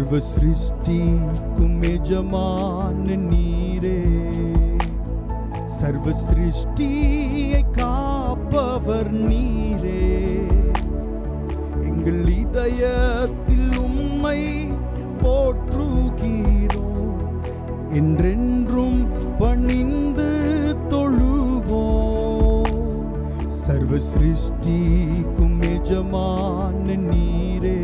சர்வ சிருஷ்டிக்கும் எஜமான நீரே, சர்வ சிருஷ்டியை காப்பவர் நீரே. எங்கள் இதயத்தில் உம்மை போற்றுகிறோம், என்றென்றும் பணிந்து தொழுவோம். சர்வ சிருஷ்டிக்கும் எஜமான நீரே,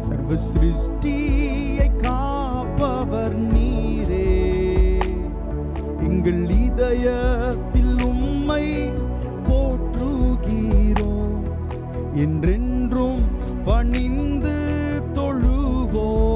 சர்வ சிருஷ்டியை காப்பவர் நீரே. எங்கள் இதயத்தில் உம்மை போற்றுகிறோம், என்றென்றும் பணிந்து தொழுவோம்.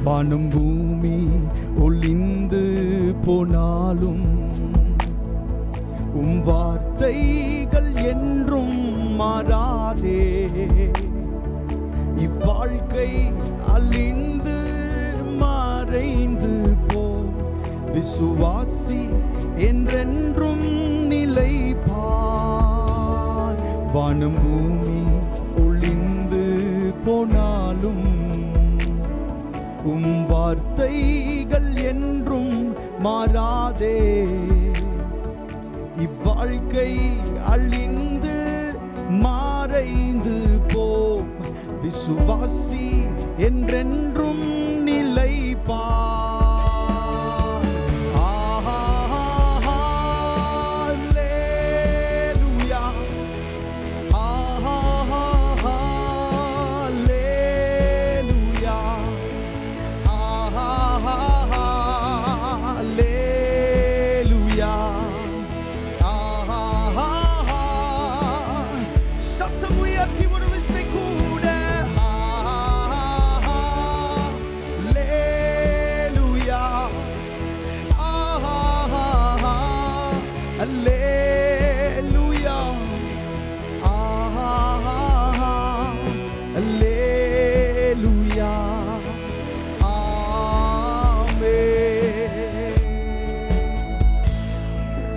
வானம் பூமி ஒளிந்து போனாலும் உம் வார்த்தைகள் என்றும் மாறாதே. இவ்வாழ்க்கை அழிந்து மறைந்து போம், விசுவாசி என்றென்றும் நிலைப்பார். வானம் பூமி ஒளிந்து போனாலும் உம் வார்த்தைகள் என்றும் மாறாதே. இவ்வாழ்க்கை அழிந்து மறைந்து போம், விசுவாசி என்றென்றும் நிலைப்பார்.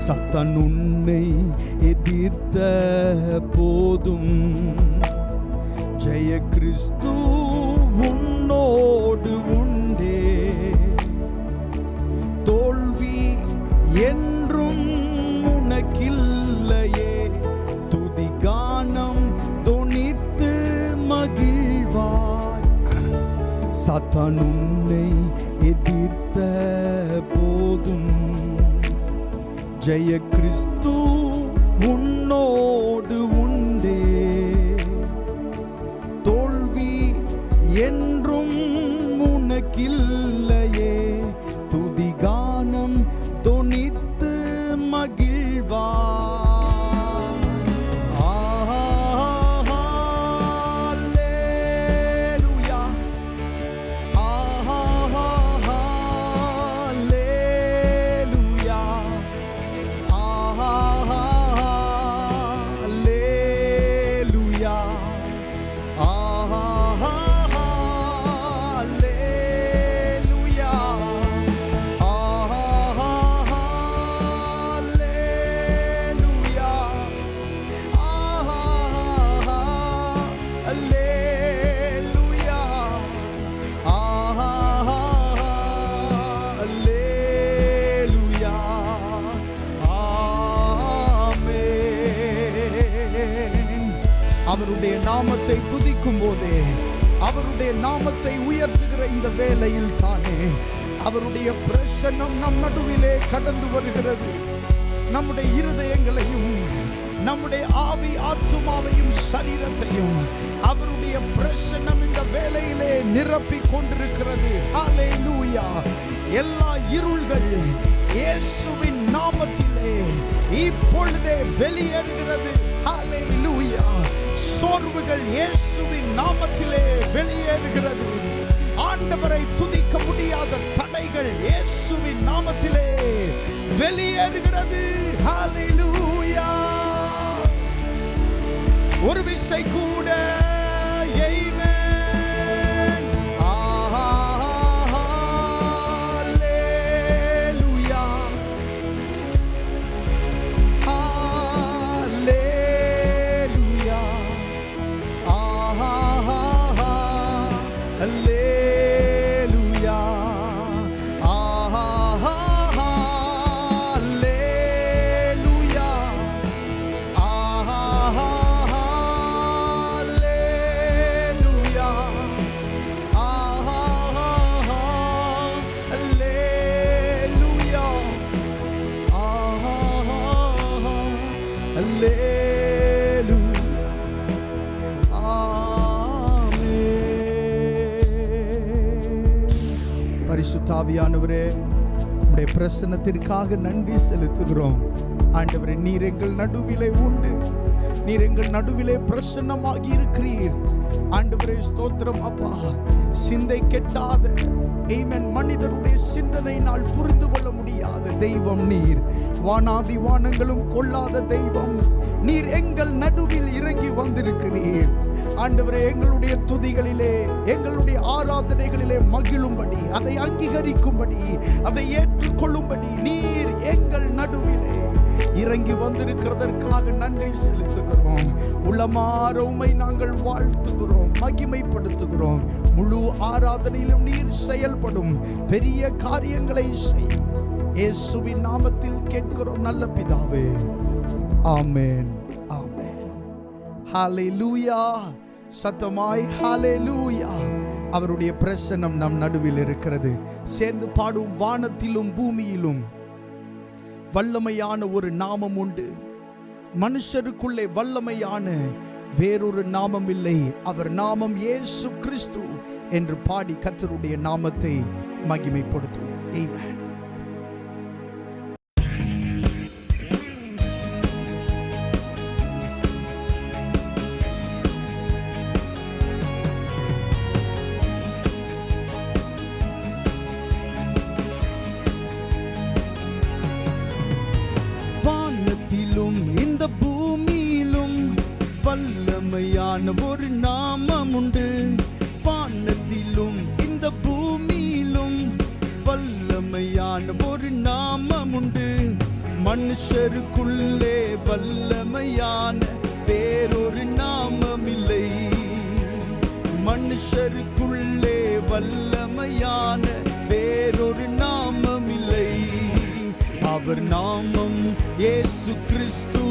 சாத்தான் உன்னை எதிர்த்த போதும் ஜெய கிறிஸ்து உன்னோடு உண்டே. தோல்வி என்றும் உனக்கில்லையே, துதி கானம் தொனித்து மகிழ்வாய். சாத்தான் உன்னை எதிர்த்த போதும் ஜெய கிறிஸ்து உன்னோடு உண்டே. தோல்வி என்றும் உனக்கில்லையே, துதி கானம் தொனித்து மகிழ்வாய். அவருடைய நாமத்தை துதிக்கும் போதே, அவருடைய நாமத்தை உயர்த்துகிற இந்த வேளையில் தானே அவருடைய பிரசன்னம் நம் நடுவிலே கடந்து வருகிறது. நம்முடைய இருதயங்களையும் நம்முடைய ஆவி ஆத்துமாவையும் சரீரத்தையும் அவருடைய பிரசன்னம் இந்த வேளையிலே நிரப்பிக் கொண்டிருக்கிறது. ஹல்லேலூயா. எல்லா இருள்கள் இயேசுவின் நாமத்திலே இப்பொழுதே வெளியேறுகிறது. ஹல்லேலூயா. சோர்வுகள் இயேசுவின் நாமத்திலே வெளியேறுகிறது. ஆண்டவரை துதிக்க முடியாத தடைகள் இயேசுவின் நாமத்திலே வெளியேறுகிறது. ஹல்லேலூயா. ஒரு விசை கூட ஆமென். ஹல்லேலூயா. ஹல்லேலூயா. ஹல்லேலூயா. பரிசுத்த ஆவியானவரே, உம்முடைய பிரசன்னத்திற்காக நன்றி செலுத்துகிறோம். ஆண்டவரே, நீர் எங்கள் நடுவிலே உண்டு. நீர் எங்கள் நடுவிலே பிரசன்னமாகி இருக்கிறீர். ஆண்டவரே ஸ்தோத்திரம் அப்பா. சிந்தை கெட்டாத ஆமென், மனிதருடைய சிந்தனையினால் புரிந்து கொள்ள முடியாத தெய்வம் நீர். வானாதி வானங்களும் கொள்ளாத தெய்வம் நீர். எங்கள் நடுவில் இறங்கி வந்திருக்கிறீர். ஆண்டவரே, எங்களுடைய துதிகளிலே, எங்களுடைய ஆராதனைகளிலே மகிழும்படி, அதை அங்கீகரிக்கும்படி, அதை ஏற்றுக்கொள்ளும்படி நீர் எங்கள் நடுவிலே இறங்கி வந்திருக்கிறதற்காக நன்றி செலுத்துகிறோம். உளமாற உம்மை நாங்கள் வாழ்த்துகிறோம், மகிமைப்படுத்துகிறோம். முழு ஆராதனையிலும் நீர் செயல்படும் பெரிய காரியங்களை செய்யும். இயேசுவின் நாமத்தில் கேட்கிறோம் நல்ல பிதாவே. ஆமென். ஆமென். ஹல்லேலூயா. சத்தமாய் ஹல்லேலூயா. அவருடைய பிரசன்னம் நம் நடுவில் இருக்கிறது. சேர்ந்து பாடும். வானத்திலும் பூமியிலும் வல்லமையான ஒரு நாமம் உண்டு. மனுஷருக்குள்ளே வல்லமையான வேறொரு நாமம் இல்லை. அவர் நாமம் இயேசு கிறிஸ்து என்று பாடி கர்த்தருடைய நாமத்தை மகிமைப்படுத்தும். ஆமென். இந்த பூமியிலும் வல்லமையான ஒரு நாமம் உண்டு. வானத்திலும் இந்த பூமியிலும் வல்லமையான ஒரு நாமம் உண்டு. மனுஷருக்குள்ளே வல்லமையான வேறொரு நாமம் இல்லை. மனுஷருக்குள்ளே வல்லமையான வேறொரு நாமம் இல்லை. அவர் நாமம் இயேசு கிறிஸ்து.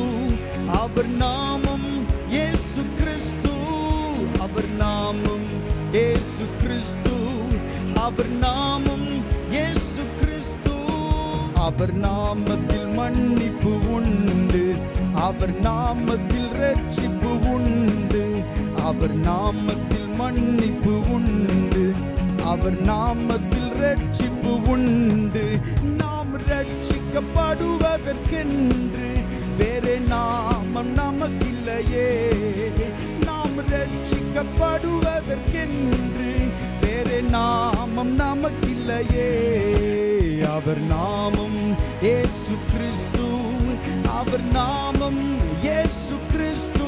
அவர் நாமம் இயேசு கிறிஸ்து. அவர் நாமம் இயேசு கிறிஸ்து. அவர் நாமம் இயேசு கிறிஸ்து. அவர் நாமத்தில் மன்னிப்பு உண்டு. அவர் நாமத்தில் ரட்சிப்பு உண்டு. அவர் நாமத்தில் மன்னிப்பு உண்டு. அவர் நாமத்தில் ரட்சிப்பு உண்டு. நாம் ரட்சிக்கப்படுவதற்கென்று வேறே நாமம் நமக்கில்லையே. நாம் ரட்சிக்கப்படுவதற்கென்று வேறே நாமம் நமக்கில்லையே. அவர் நாமம் இயேசு கிறிஸ்து. அவர் நாமம் இயேசு கிறிஸ்து.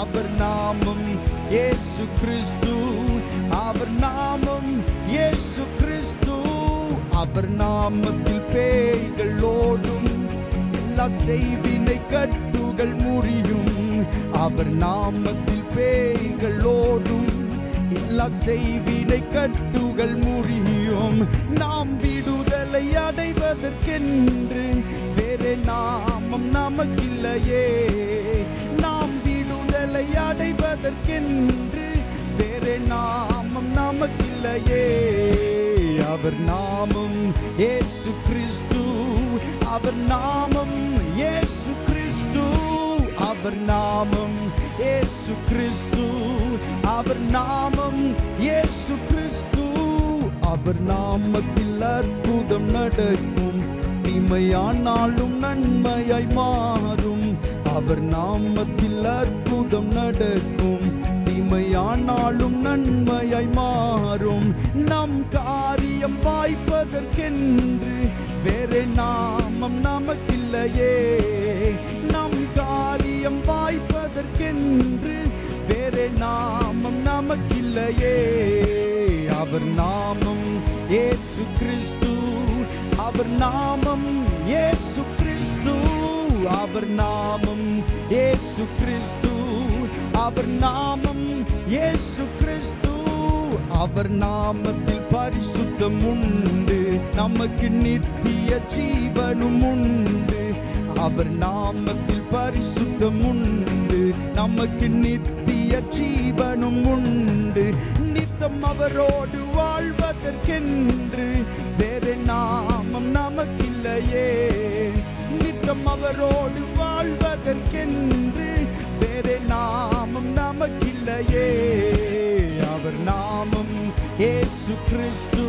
அவர் நாமம் இயேசு கிறிஸ்து. அவர் நாமம் இயேசு கிறிஸ்து. அவர் நாமத்தில் பேய்கள் ஓடும். எல்லா செய்வினை கட்டுகள் முறியும். அவர் நாமத்தில் பேய்கள் ஓடும். எல்லா செய்வினை கட்டுகள் முறியும். நாம் விடுதலை அடைவதற்கென்று வேறே நாமம் நமக்கில்லையே. நாம் விடுதலை அடைவதற்கென்று வேறே நாமம் நமக்கில்லையே. அவர் நாமம் இயேசு கிறிஸ்து. அவர் நாமம் இயேசு கிறிஸ்து. அவர் நாமம் இயேசு கிறிஸ்து, அவர் நாமம் இயேசு கிறிஸ்து. அவர் நாமத்தில் அற்புதம் நடக்கும், தீமையானாலும் நன்மையாய் மாறும். அவர் நாமத்தில் அற்புதம் நடக்கும், தீமையானாலும் நன்மையாய் மாறும். நம் காரியம் வாய்ப்பதற்கென்று வேறு நாமம் நமக்கில்லையே. நம் காரியம் வாய்ப்பதற்கென்று வேறு நாமம் நமக்கில்லையே. அவர் நாமம் இயேசு கிறிஸ்து, அவர் நாமம் இயேசு கிறிஸ்து, அவர் நாமம் இயேசு கிறிஸ்து, அவர் நாமம் இயேசு கிறிஸ்து. அவர் நாமத்தில் பரிசுத்தம் உண்டு, நமக்கு நித்திய ஜீவனும் உண்டு. அவர் நாமத்தில் பரிசுத்தம் உண்டு, நமக்கு நித்திய ஜீவனும் உண்டு. நித்தம் அவரோடு வாழ்வதற்கென்று வேறு நாமம் நமக்கில்லையே. நித்தம் அவரோடு வாழ்வதற்கென்று வேறு நாமம் நமக்கில்லையே. அவர் நாமம் இயேசு கிறிஸ்து,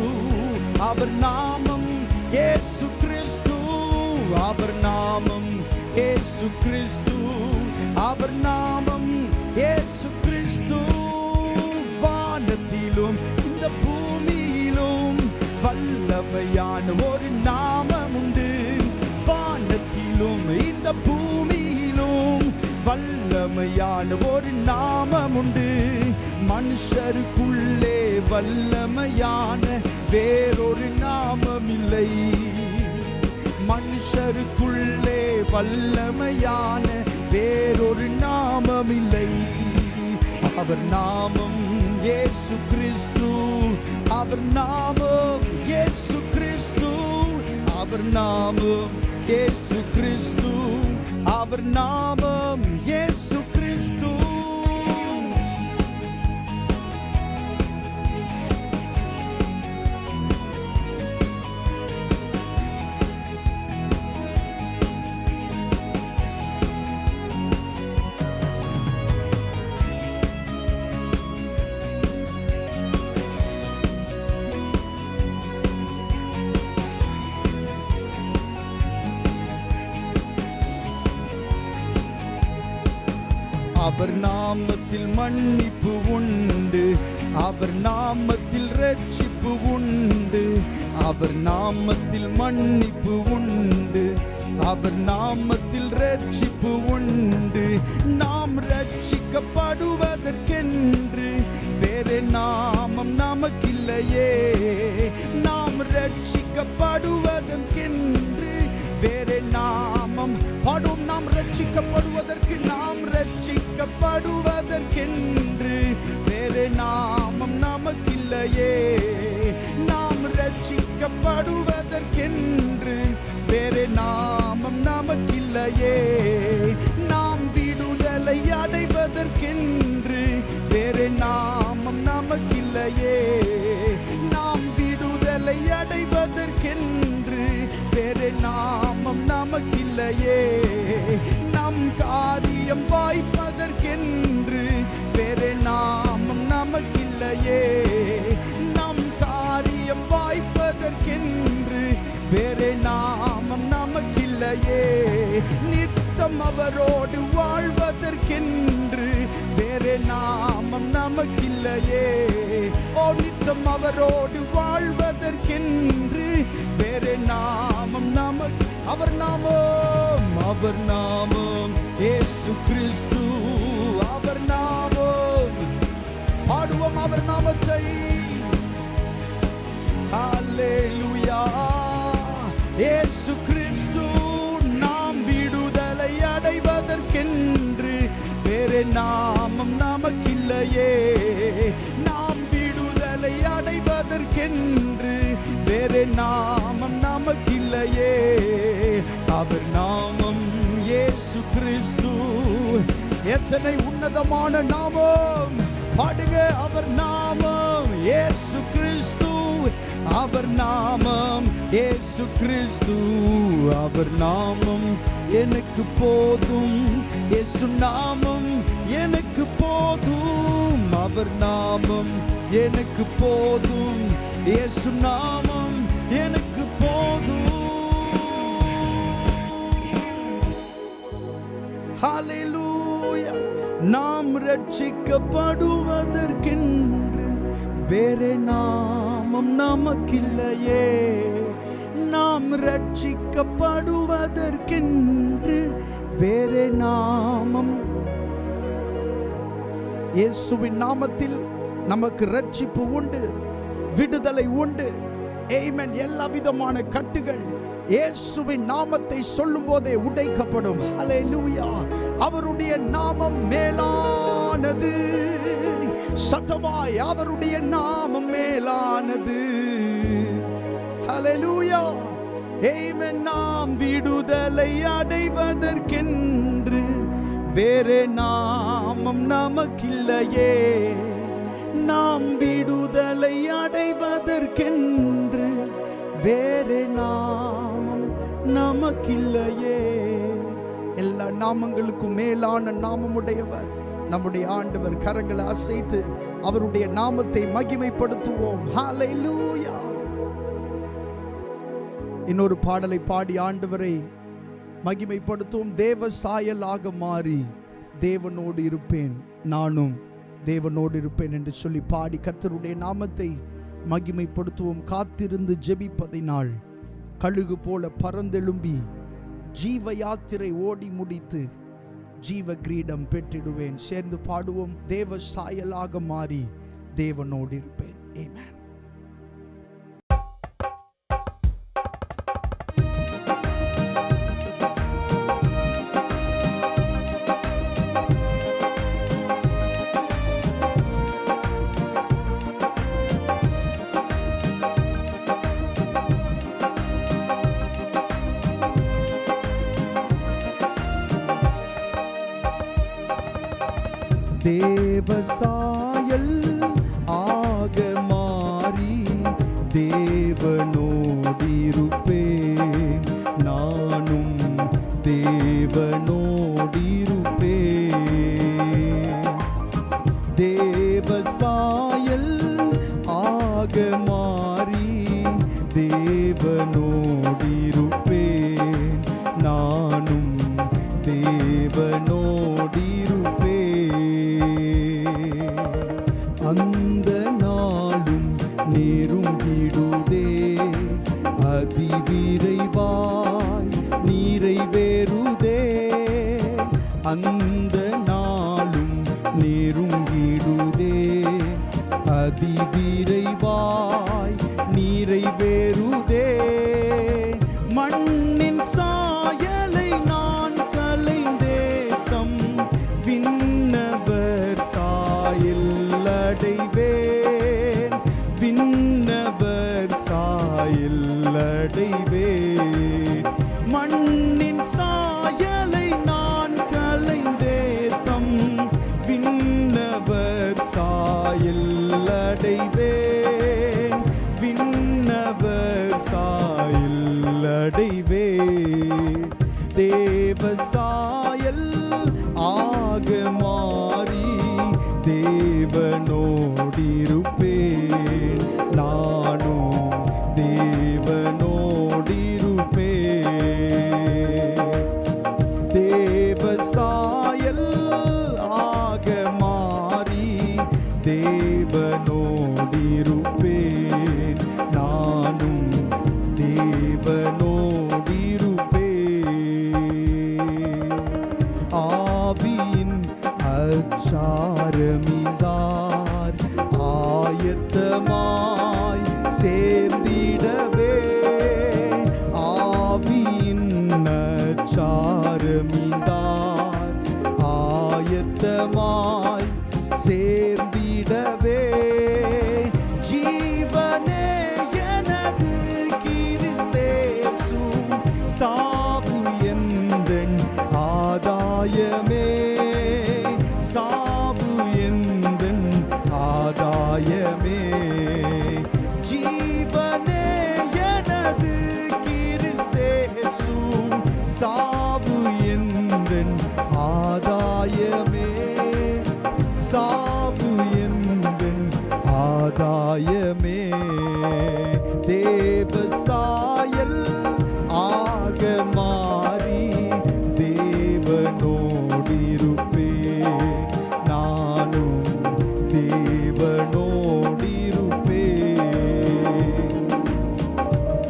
அவர் நாமம் இயேசு கிறிஸ்து, அவர் நாமம் இயேசு கிறிஸ்து, அவர் நாமம் இயேசு கிறிஸ்து. வானத்திலும் இந்த பூமியிலும் வல்லமையான ஒரு நாமம் உண்டு. வானத்திலும் இந்த பூமியிலும் வல்லமையான ஒரு நாமம் உண்டு. மனுஷருக்குள்ளே வல்லமையான வேறொரு நாமம் இல்லை. மனுஷருக்குள்ளே வல்லமையான வேறொரு நாமம் இல்லை. அவர் நாமம் இயேசு கிறிஸ்து, அவர் நாமம் இயேசு கிறிஸ்து, அவர் நாமம் இயேசு கிறிஸ்து, அவர் நாமம் இயேசு கிறிஸ்து. அவர் நாமத்தில் மன்னிப்பு உண்டு, அவர் நாமத்தில் ரட்சிப்பு உண்டு. அவர் நாமத்தில் மன்னிப்பு உண்டு, அவர் நாமத்தில் ரட்சிப்பு உண்டு. நாம் ரட்சிக்கப்படுவதற்கென்று வேறு நாமம் நமக்கில்லையே. நாம் ரட்சிக்கப்படுவதற்கென்று வேறு நாமம் பாடும். நாம் ரட்சிக்கப்படுவதற்கு, நாம் ரட்சிக்கப்படுவதற்கென்று வேறு நாமம் நமக்கில்லையே. நாம் ரட்சிக்கப்படுவதற்கென்று வேறு நாமம் நமக்கில்லையே. நாம் விடுதலை அடைவதற்கென்று வேறு நாமம் நமக்கில்லையே. நாம் விடுதலை அடைவதற்கென்று வேறு நாமம் நமக்கில்லையே. நம் காரியம் வாய்ப்பதற்கென்று வேறு நாமம் நமக்கில்லையே. நம் காரியம் வாய்ப்பதற்கென்று வேறு நாமம் நமக்கில்லையே. நித்தம் அவரோடு வாழ்வதற்கென்று வேறு நாமம் நமக்கில்லையே. ஓ, நித்தம் அவரோடு வாழ்வதற்கென்று வேறு நாமம் நமக்கு. அவர் நாமம், அவர் நாமம் இயேசு கிறிஸ்து, அவர் நாமம். பாடுவோம் அவர் நாமத்தை. அல்லேலூயா. இயேசு கிறிஸ்து. நாம் விடுதலை அடைவதற்கென்று வேறு நாமம் நமக்கில்லையே. நாம் விடுதலை அடைவதற்கென்று வேறு நாமம் நமக்கில்லையே. அவர் நாமம் இயேசு கிறிஸ்து. எத்தனை உன்னதமான நாமம் பாடுங்க. அவர் நாமம் இயேசு கிறிஸ்து, அவர் நாமம் இயேசு கிறிஸ்து, அவர் நாமம் எனக்கு எனக்கு போதும், இயேசு நாமம் எனக்கு போதும், அவர் நாமம் எனக்கு போதும், இயேசு நாமம் எனக்கு போதும். ஹல்லேலூயா. நாம் ரட்சிக்கப்படுவதற்கென்று வேறே நாமம் நமக்கில்லையே. நாம் ரட்சிக்கப்படுவதற்கென்று வேறே நாமம். இயேசுவின் நாமத்தில் நமக்கு ரட்சிப்பு உண்டு, விடுதலை உண்டு. ஆமென். எல்லா விதமான கட்டுகள் இயேசுவின் நாமத்தை சொல்லும் போதே உடைக்கப்படும். ஹல்லேலூயா. அவருடைய நாமம் மேலானது. சத்தமாய் அவருடைய நாமம் மேலானது. ஹல்லேலூயா. ஆமென். நாம் விடுதலை அடைவதற்கென்று வேறே நாமம் நமக்கில்லையே. நாம் விடுதலை அடைவதற்கென்று வேறே நாமம் நமக்கில்லையே. எல்லா நாமங்களுக்கும் மேலான நாமமுடையவர் நம்முடைய ஆண்டவர். கரங்களை அசைத்து அவருடைய நாமத்தை மகிமைப்படுத்துவோம். ஹல்லேலூயா. இன்னொரு பாடலை பாடி ஆண்டவரை மகிமைப்படுத்துவோம். தேவ சாயலாக மாறி தேவனோடு இருப்பேன், நானும் தேவனோடு இருப்பேன் என்று சொல்லி பாடி கர்த்தருடைய நாமத்தை மகிமைப்படுத்துவோம். காத்திருந்து ஜெபிப்பதினால் கழுகு போல பறந்தெழும்பி ஜீவ யாத்திரை ஓடி முடித்து ஜீவ கிரீடம் பெற்றிடுவேன். சேர்ந்து பாடுவோம். தேவ சாயலாக மாறி தேவனோடு இருப்பேன். ஆமென். தேவ சாயல் ஆக மாறி தேவனோடிருப்பேன், நானும் தேவனோடிருப்பேன். தேவ சாயல் ஆக மாறி தேவனோடிருப்பேன், நானும் தேவனோடிருப்பேன். அந்த நாளும் நெருங்கிடுதே, அதிவிரைவாய் நிறைவேறுதே. அந்த நாளும் நெருங்கிடுதே, அதிவிரைவாய் நிறைவேறுதே. மண்ணின் சாயலை நான் களைந்தேத்தம் விண்ணவர் சாயல் அடைவேன், விண்ணவர் சாயல் அடைவேன். மண்ணின் சாயலை நான் களைந்தேத்தம் விண்ணவர் சாயல் அடைவேன், விண்ணவர் சாயல் அடைவேன். தேவ சாயல் ஆக மாறி தேவனோடிருப்பேன், நானும் தேவனோடிருப்பேன். தேவ சாயல் ஆக மாறி தேவனோடிருப்பேன், நானும் தேவனோடிருப்பேன். ஆவியின் அச்சாரமிதார் ஆயத்தமாய் சேர்ந்திடவே. ஆவியின் அச்சாரமிதார் ஆயத்தமாய் சேர்ந்திடவே. ஜீவனே எனது கிறிஸ்தேசு, சாவு எந்தன் ஆதாயமே, சாவு எந்தன் ஆதாயமே. ஜீவனே சாயமே தேவ சாயல் ஆக மாறி தேவனோடிருப்பேன் நானும் தேவனோடிருப்பேன்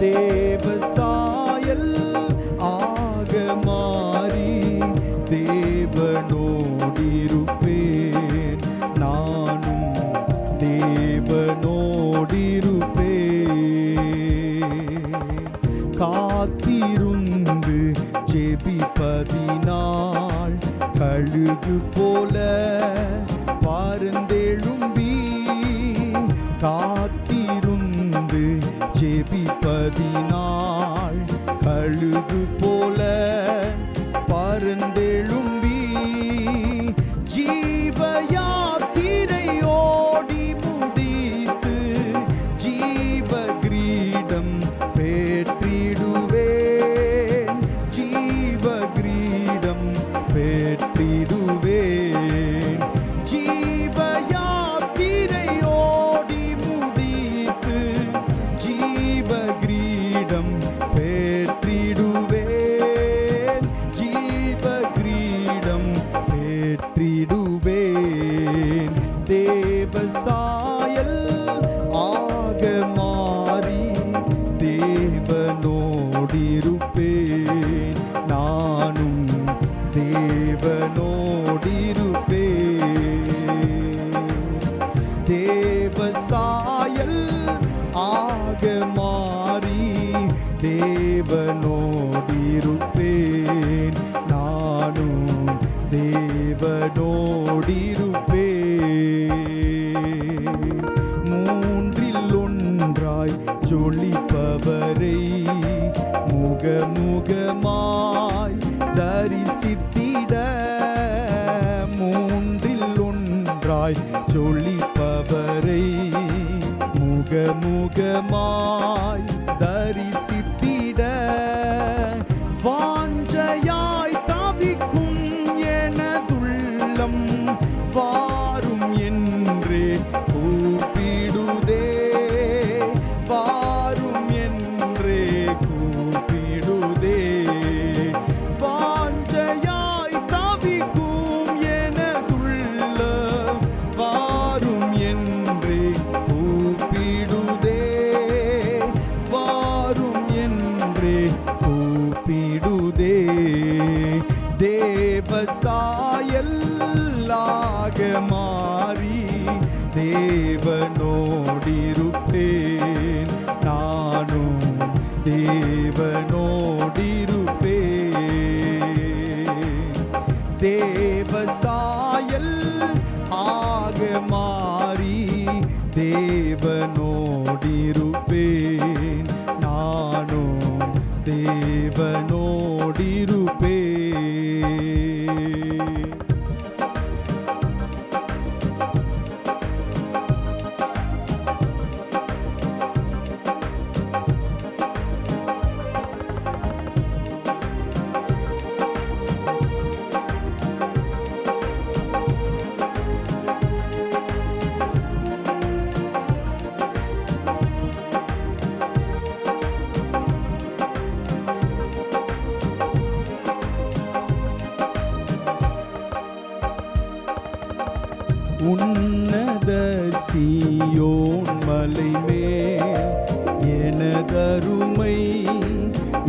தேவ சாயல் ஆக மாறி தேவனோடிருப்பேன் நானும் தேவனோடிருப்பேன் காத்திருந்து ஜெபிப்பதினால் கழுகு போல பருந்தெழும்பி காத்திருந்து ஜெபிப்பதினால் கழுகு போல பருந்தெழும்பி ஜீவ யாத்திரை ஓடி முடித்து ஜீவ கிரீடம் பெற்றிடுவேன் ஜீவ கிரீடம் பெற்றிடுவேன் ஜீவ யாத்திரை ஓடி முடித்து ஜீவ கிரீடம் பெற்றிடுவேன் ஜீவ கிரீடம் பெற்றிடுவேன் தேவ சாயல் ஆக மாறி தேவனோடிருப்பேன் நானும் தேவனோடிருப்பேன் தேவ சாயல் ஆக மாறி தேவனோடிருப்பேன் நானும் தேவனோடிருப்பேன் மூன்றில் ஒன்றாய் ஜொலிப்பவரை முகமுகமாய் தரிசித்திட மூன்றில் ஒன்றாய் ஜொலிப்பவரை முகமுகமாய் தரிசித்திட வாஞ்சையாய் தவிக்கும் எனதுள்ளம் வாரும் என்றே கூப்பிடுதே வாரும் என்றே கூப்பிடுதே வாஞ்சையாய் தவிக்கும் எனதுள்ளம் வாரும் என்றே கூப்பிடுதே வாரும் என்றே கூப்பிடுதே தேவ சாயல் ஆக மாறி தேவனோடிருப்பேன் நானும் தேவனோடிருப்பேன் தேவ சாயல் ஆக மாறி தேவனோடிருப்பேன் நானும் தேவனோடிருப்பேன் உன்னத சீயோன் மலை மேல் எனதருமை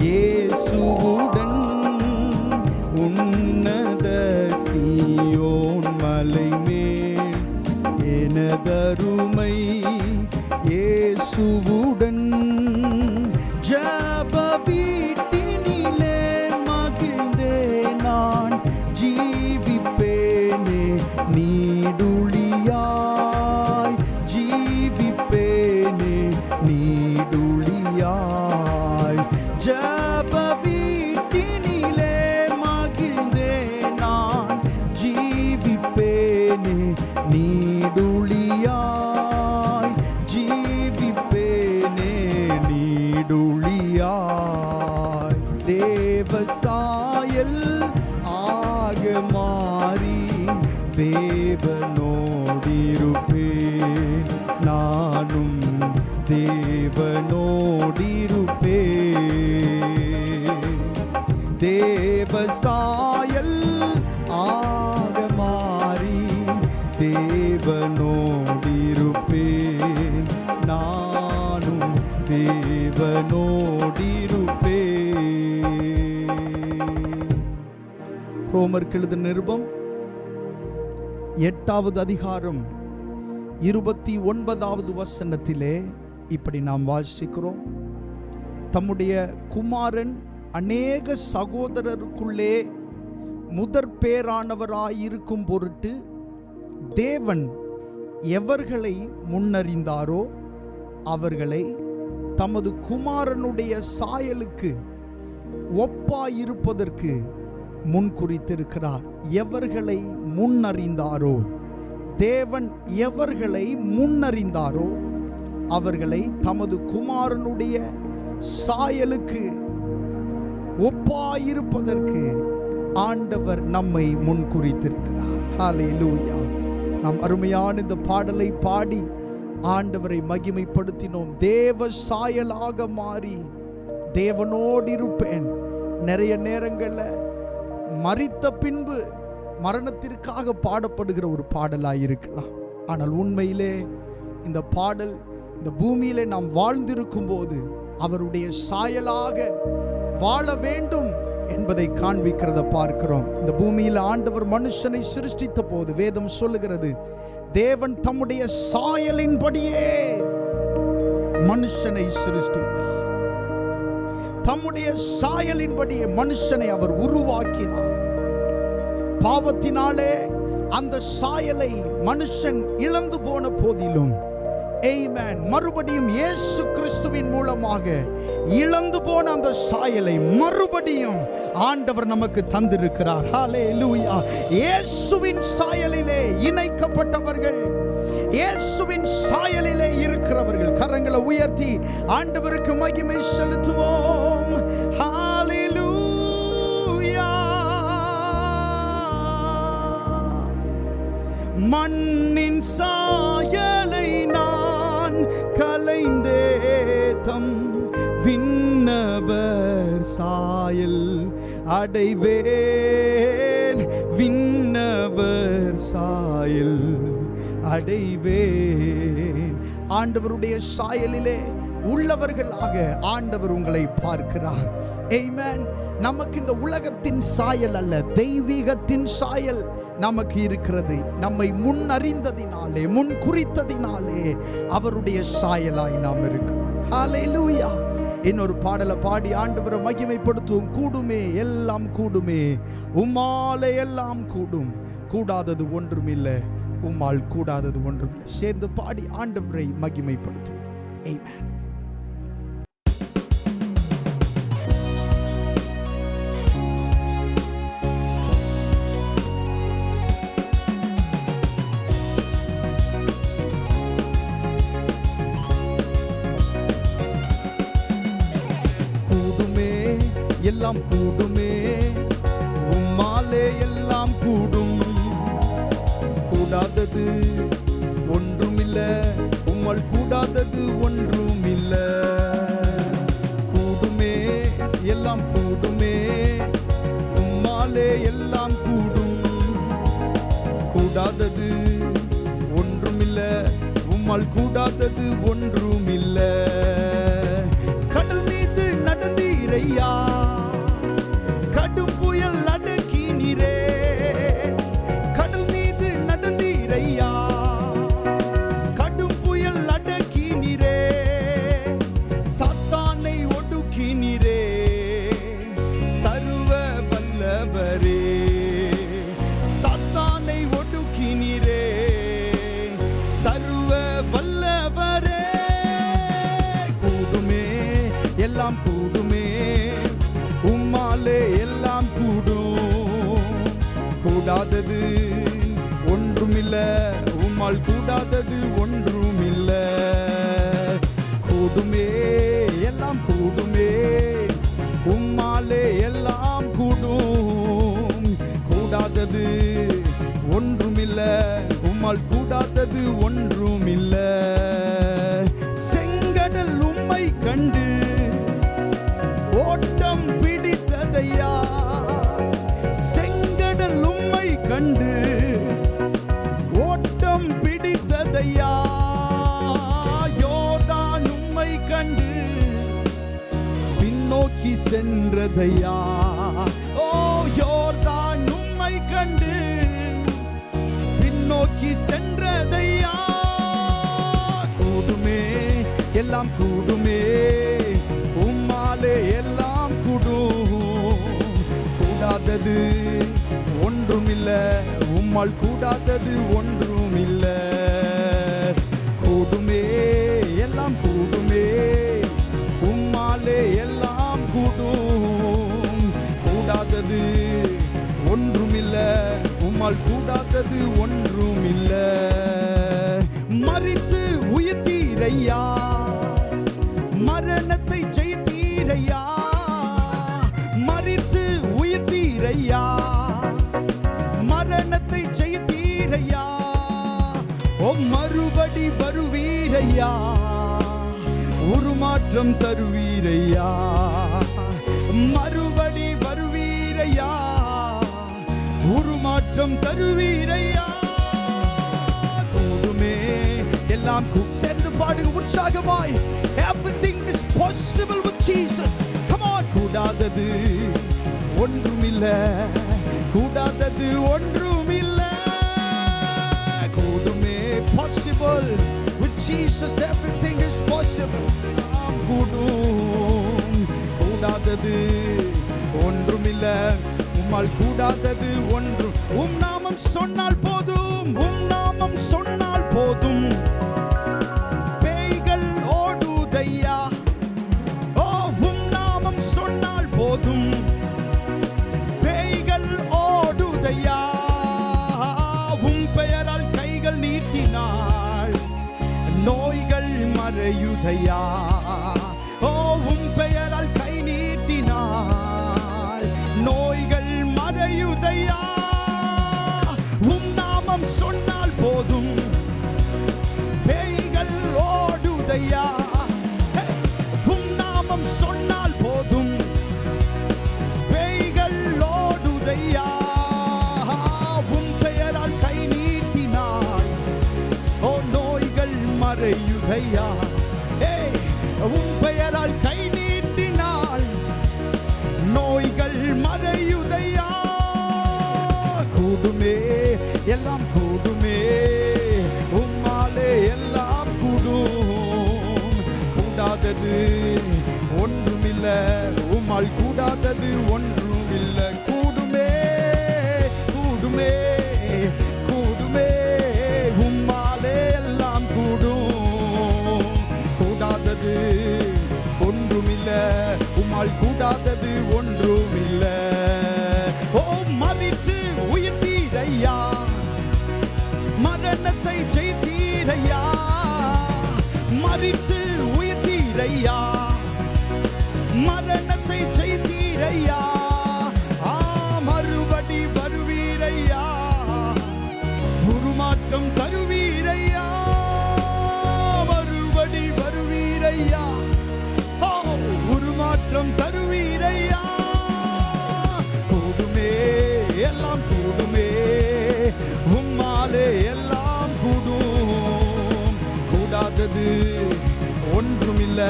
இயேசுவுடன் உன்னத சீயோன் மலை மேல் எனதருமை இயேசுவுடன் ஜப வீட்டினிலே மகிழ்ந்தே நான் ஜீவிப்பேனே நீடுளியாய் ஜீவிப்பேனே நீடுளியாய் ஜப வீட்டினிலே மகிழ்ந்தே நான் ஜீவிப்பேனே நீடுளியாய் ஜீவிப்பேனே தேவனோடிருப்பே. தேவ சாயல் ஆக மாறி தேவனோடிருப்பேன். நானும் தேவனோடிருப்பேன். ரோமருக்கு எழுதின நிருபம் 8வது அதிகாரம் 29வது வசனத்திலே இப்படி நாம் வாசிக்கிறோம். தம்முடைய குமாரன் அநேக சகோதரருக்குள்ளே முதற் பேரானவராயிருக்கும் பொருட்டு தேவன் எவர்களை முன்னறிந்தாரோ அவர்களை தமது குமாரனுடைய சாயலுக்கு ஒப்பாயிருப்பதற்கு முன் குறித்திருக்கிறார். எவர்களை முன்னறிந்தாரோ, தேவன் எவர்களை முன்னறிந்தாரோ அவர்களை தமது குமாரனுடைய சாயலுக்கு ஒப்பாயிருப்பதற்கு ஆண்டவர் நம்மை முன் குறித்திருக்கிறார். ஹல்லேலூயா. நாம் அருமையான இந்த பாடலை பாடி ஆண்டவரை மகிமைப்படுத்தினோம். தேவ சாயலாக மாறி தேவனோடு இருப்பேன். நிறைய நேரங்களில் மரித்த பின்பு மரணத்திற்காக பாடப்படுகிற ஒரு பாடலாக இருக்கலாம். ஆனால் உண்மையிலே இந்த பாடல் இந்த பூமியிலே நாம் வாழ்ந்திருக்கும் போது அவருடைய சாயலாக வாழ வேண்டும் என்பதை காண்பிக்கிறத பார்க்கிறோம். இந்த பூமியில் ஆண்டவர் மனுஷனை சிருஷ்டித்த போது வேதம் சொல்லுகிறது, தேவன் தம்முடைய சாயலின்படியே மனுஷனை சிருஷ்டித்தார். தம்முடைய சாயலின்படியே மனுஷனை அவர் உருவாக்கினார். பாவத்தினாலே அந்த சாயலை மனுஷன் இழந்து போன போதிலும் ஆமென், மறுபடியும் இயேசு கிறிஸ்துவின் மூலமாக இழந்து போன அந்த சாயலை மறுபடியும் ஆண்டவர் நமக்கு தந்திருக்கிறார். ஹல்லேலூயா. இயேசுவின் சாயலிலே இணைக்கப்பட்டவர்கள், இயேசுவின் சாயலிலே இருக்கிறவர்கள் கரங்களை உயர்த்தி ஆண்டவருக்கு மகிமை செலுத்துவோம். ஹல்லேலூயா. மண்ணின் சாயலை நான் கலைந்தே தம் விண்ணவர் சாயல் அடைவேன். விண்ணவர் சாயல் அடைவேன். ஆண்டவருடைய சாயலிலே உள்ளவர்களாக ஆண்டவர் உங்களை பார்க்கிறார். ஆமென். நமக்கு இந்த உலகத்தின் சாயல் அல்ல, தெய்வீகத்தின் சாயல் நமக்கு இருக்கிறது. நம்மை முன் அறிந்ததினாலே, முன் குறித்ததினாலே அவருடைய சாயலாய் நாம் இருக்கிறோம். ஹல்லேலூயா. இன்னொரு பாடலை பாடி ஆண்டவரை மகிமைப்படுத்துவோம். கூடுமே எல்லாம் கூடுமே, உம்மாலே எல்லாம் கூடும், கூடாதது ஒன்றுமில்லை, உம்மால் கூடாதது ஒன்றுமில்லை. சேர்ந்து பாடி ஆண்டவரை மகிமைப்படுத்துவோம். ஆமென். எல்லாம் கூடுமே, உம்மாலே எல்லாம் கூடும், கூடாதது ஒன்றுமில்ல, உம்மால் கூடாதது ஒன்றுமில்ல. கூடுமே எல்லாம் கூடுமே, உம்மாலே எல்லாம் கூடும், கூடாதது ஒன்றுமில்ல, உம்மால் கூடாதது ஒன்றுமில்ல. கடல் மீது நடந்தீரையா, கடும் புயல் அடக்கினீரே. கடல் மீது நடந்தீரையா, கடும் புயல் அடக்கினீரே. சாத்தானை ஒடுக்கினீரே, சர்வ வல்லவரே. சாத்தானை ஒடுக்கினீரே, சர்வ வல்லவரே. கூடுமே எல்லாம் கூடுமே, உம்மாலே எல்லாம் கூடும், கூடாதது ஒன்றுமில்ல, உம்மால் கூடாதது ஒன்றுமில்ல. கூடுமே எல்லாம் கூடுமே, உம்மாலே எல்லாம் கூடும், கூடாதது ஒன்றுமில்ல, உம்மால் கூடாதது ஒன்றுமில்ல. செங்கடல் பின்னோக்கி சென்றதையா. ஓ யோர்தான் உம்மை கண்டு பின்னோக்கி சென்றதையா. கூடுமே எல்லாம் கூடுமே, உம்மாலே எல்லாம் கூடும். கூடாதது ஒன்றுமில்ல, உம்மால் கூடாதது ஒன்றுமில்ல. கூடுமே எல்லாம் கூடுமே, உம்மாலே எல்லாம் கூடும். கூடாதது ஒன்றுமில்ல, உம்மால் கூடாதது ஒன்றுமில்ல. மரித்து உயிர்த்தீரையா, மரணத்தை ஜெயித்தீரையா. மரித்து உயிர்த்தீரையா, மரணத்தை ஜெயித்தீரையா. ஓ மறுபடி வருவீரையா, உருமாற்றம் தருவீரையா. மறுபடி வருவீரையா, உருமாற்றம் தருவீரையா. கூடுமே எல்லாம் சேர்ந்து பாடுங்க உற்சாகமாய். Everything is possible with Jesus. Come on. கூடாதது ஒன்றுமில்ல, கூடாதது ஒன்றுமில்ல. கூடுமே possible with Jesus. Everything is possible. கூடும். கூடாதது ஒன்றுமில்ல, உம்மால் கூடாதது ஒன்று. உம் நாமம் சொன்னால் போதும், உம் நாமம் சொன்னால் போதும். பேய்கள் ஓடுதையா. ஓ உம் நாமம் சொன்னால் போதும், பேய்கள் ஓடுதையா. உம் பெயரால் கைகள் நீட்டினாள், நோய்கள் மறையுதையா. ஓ உம் பெயரால் கை நீட்டினாள், நோய்கள் மறையுதையா. உம் நாமம் சொன்னால் போதும், பேய்கள் ஓடுதையா. உம் நாமம் சொன்னால் போதும், பேய்கள் ஓடுதையா. உம் பெயரால் கை நீட்டினாள், ஓ நோய்கள் மறையுதையா. உம் பெயரால் கை நீட்டினாள், நோய்கள் மறையுதையா. கூடுமே எல்லாம் கூடுமே, உம்மாலே எல்லாம் கூடும். கூடாதது ஒன்றுமில்ல, உம்மால் கூடாதது ஒன்றுமில்ல. கூடுமே கூடுமே கூடுமே, உம்மாலே எல்லாம் கூடும். கூடாதது ஒன்றுமில்ல, உம்மால் கூடாதது ஒன்றுமில்ல. ஓ மரித்து உயிர்த்தீரையா, மரணத்தை ஜெயித்தீரையா. மரித்து உயிர்த்தீரையா, மரணத்தை ஜெயித்தீரையா. மறுபடி வருவீரையா, உருமாற்றம் தருவீரையா. மறுபடி வருவீரையா, உருமாற்றம் தருவீரையா. கூடுமே எல்லாம் கூடுமே, உம்மாலே எல்லாம் கூடும். கூடாதது ஒன்றுமில்ல,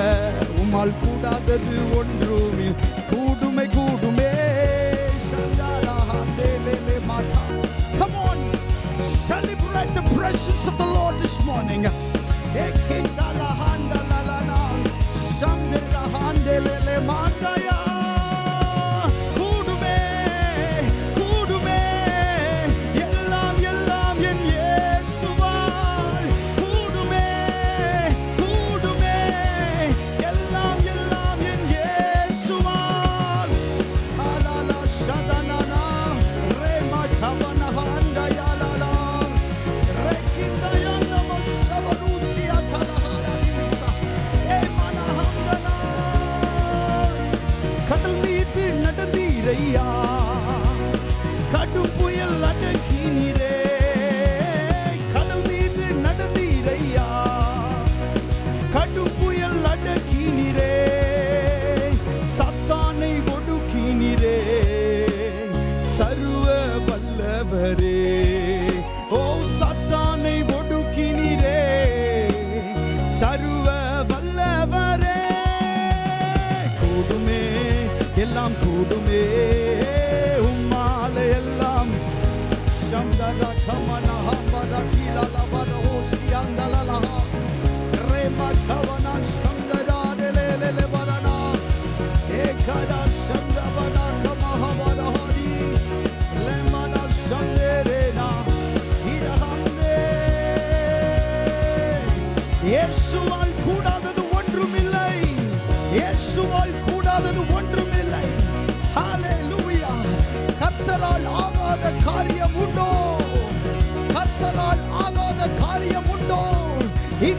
உம்மால் கூடாதது ஒன்றுமில்ல. கூடுமை கூடுமே. Come on, celebrate the presence of the Lord this morning. கூடுமே கூடுமே, எல்லாம் எல்லாம் என் இயேசுவால். கூடுமே கூடுமே, எல்லாம் எல்லாம் என் இயேசுவால். அலலா ஷதனனா ரேமா கவனஹாண்டயாலலா ரெக்கிதயனம ஷவருசியா தலஹாரதி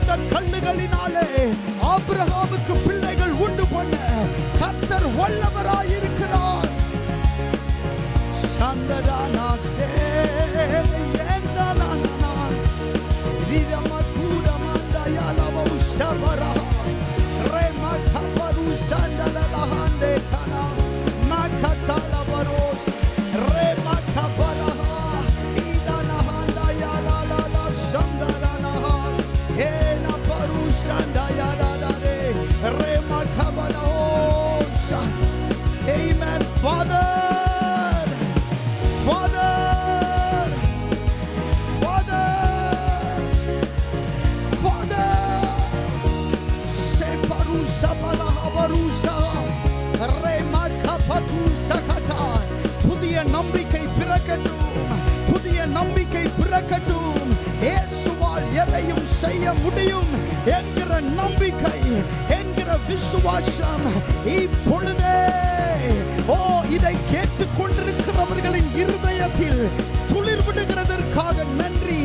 இந்த கல்லுகளினாலே ஆபிரகாமுக்கு பிள்ளைகள் உண்டு பண்ண கர்த்தர் வல்லவராயிருக்கிறார். சந்தரானாசே ஏந்தலானா லிரமகுட மந்தயாலவ உஷபரா ரெமா கபரு சந்தலலஹண்டே கனா மக்கதலவரோஸ் ரெமா கபரா இதனஹண்டயாலலல சந்தரனஹா ஏனா பரு சந்தயாலலே ரெமா கபரோஸ். Amen. Father, புதிய நம்பிக்கை பிறக்கட்டும், புதிய நம்பிக்கை பிறக்கட்டும். இயேசுவால் எதையும் செய்ய முடியும் என்கிற நம்பிக்கை, என்கிற விசுவாசம் இப்பொழுதே இதை கேட்டுக் கொண்டிருக்கிறவர்களின் இருதயத்தில் துளிர் விடுகிறதற்காக நன்றி,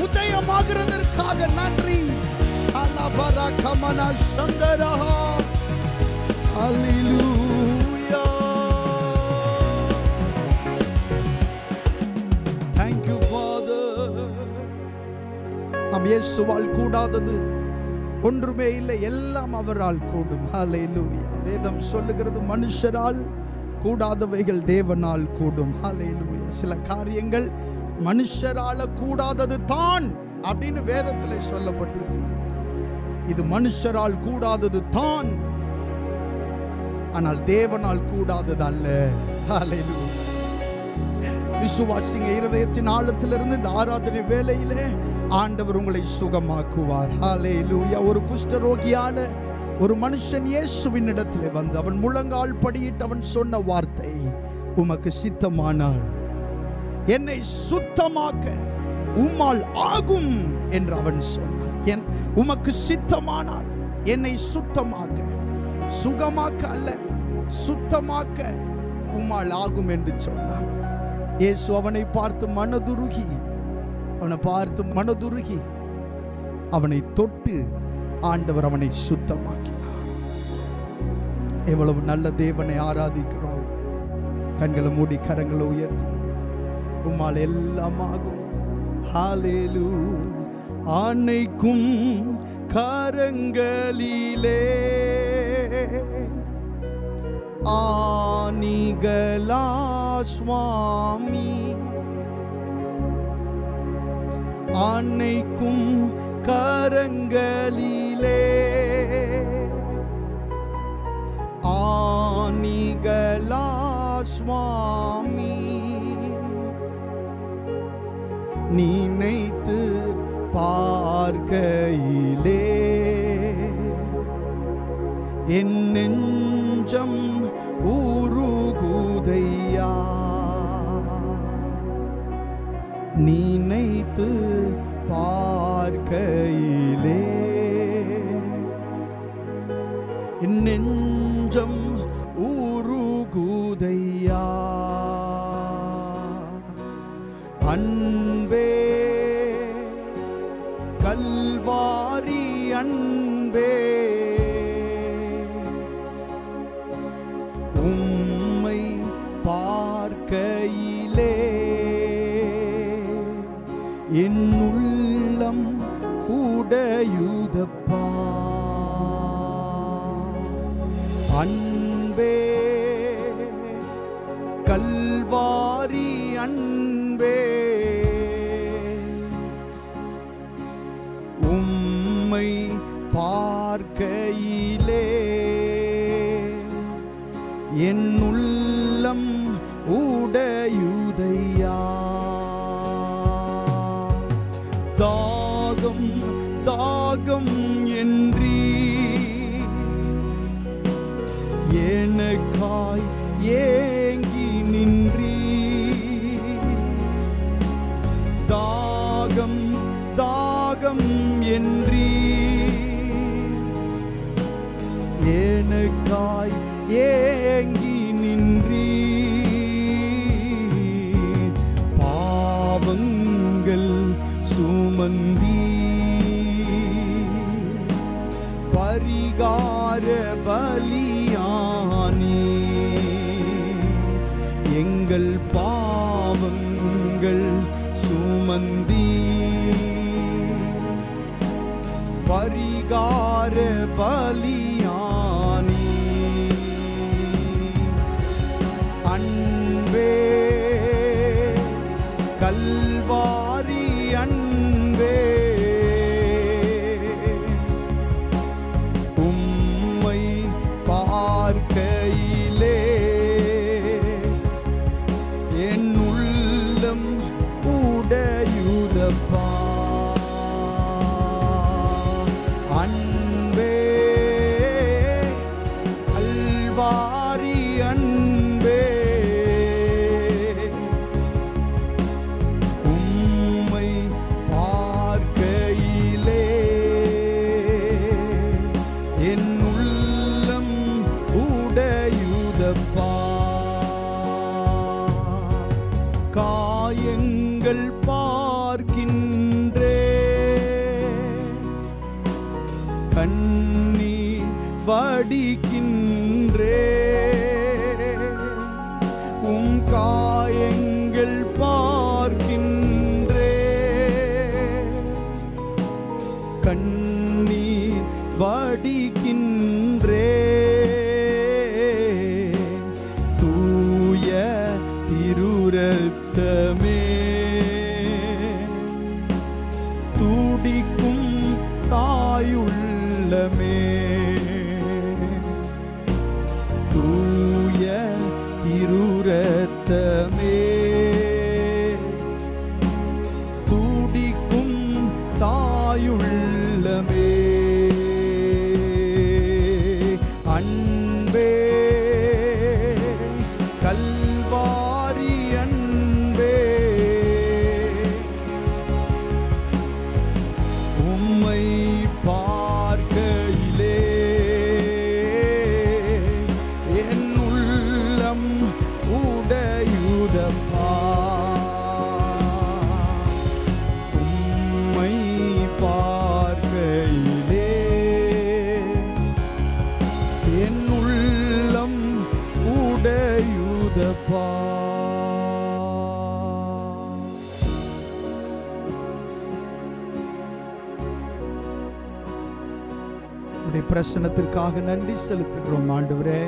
உதயமாகிறதற்காக நன்றி. அலபரா கமனா சங்கரா. Hallelujah. Thank you, Father. நம் இயேசுவால் கூடாதது ஒன்றுமே இல்லை, எல்லாம் அவரால் கூடும். ஹல்லேலூயா. வேதம் சொல்லுகிறது மனுஷரால் கூடாதவைகள் தேவனால் கூடும். ஹல்லேலூயா. சில காரியங்கள் மனுஷரால கூடாதது தான் அப்படின்னு வேதத்தில் சொல்லப்பட்டிருக்கிறது. இது மனுஷரால் கூடாதது தான், ஆனால் தேவனால் கூடாதது அல்ல. ஹல்லேலூயா. விசுவாசிங்க, இருதயத்தின் ஆழத்திலிருந்து இந்த ஆராதனை வேளையிலே ஆண்டவர் உங்களை சுகமாக்குவார். ஹல்லேலூயா. ஒரு குஷ்டரோகியான ஒரு மனுஷன் இயேசுவின் இடத்திலே வந்து அவன் முழங்கால் படியிட்டு அவன் சொன்ன வார்த்தை, உமக்கு சித்தமானால் என்னை சுத்தமாக்க உம்மால் ஆகும் என்று அவன் சொன்னான். உமக்கு சித்தமானால் என்னை சுத்தமாக்க, சுகமாக்க அல்ல, சுத்தமாக்க உம்மால் ஆகும் என்று சொன்னான். இயேசு அவனை பார்த்து மனதுருகி அவனை தொட்டு ஆண்டவர் அவனை சுத்தமாக்கினார். எவ்வளவு நல்ல தேவனை ஆராதிக்கிறோம். கண்களை மூடி கரங்களை உயர்த்தி, உம்மால் எல்லாம் ஆகும். ஹல்லேலூயா. ஆணைக்கும் கரங்களிலே ஆணிகளா சுவாமி, ஆணைக்கும் கரங்களிலே ஆணிகளா சுவாமி, நினைத்து பார்க்கையிலே என் நெஞ்சம் உருகுதையா, நினைத்து பார்க்கையிலே என் நெஞ்சம் உருகுதையா. அன்பே கல்வாரி அன்பே, உம்மை பார்க்கையிலே என் உள்ளம் உடையுதப்பா. அன்பே கல்வாரி அன்பே, உம்மை பார்க்கையிலே என் உள்ளம் உடையுதையா. தாகம் தாகம் என்றீ எனக்காய் ஏங்கி நின்றீ. தாகம் தாகம் என்றீ எனக்காய் ஏங்கி நின்றீ. பாவங்கள் சுமந்தீ பரிகார பலியானி எங்கள் பாவங்கள் சுமந்தி பரிகார பலியானி அன்பே கல்வாரி அன்பே உம்மை பார்க்கையிலே என் உள்ளம் உடையுதப்பா அன்பே கல்வாரி அன்பே உம்மை பார்க்கையிலே என் உள்ளம் உடையுதப்பா காயங்கள் பார்க்கின்றே கண்ணீர் வடிக்கின்றே உம் காயங்கள் பார்க்கின்றே கண்ணீர் வடிக்கின்றே தூய திருரத்தமே துடிக்கும் தாயுள்ளமே தூய திருரத்தமே துடிக்கும் தாயுள்ளமே அன்பே கல்வாரி அன்பே உம்மை பார்க்கையிலே என் உள்ளம் உடையுதப்பா உம்மை பார்க்கையிலே என் உள்ளம் உடையுதப்பா பிரசன்னத்திற்காக நன்றி செலுத்துகிறோம் ஆண்டவரே.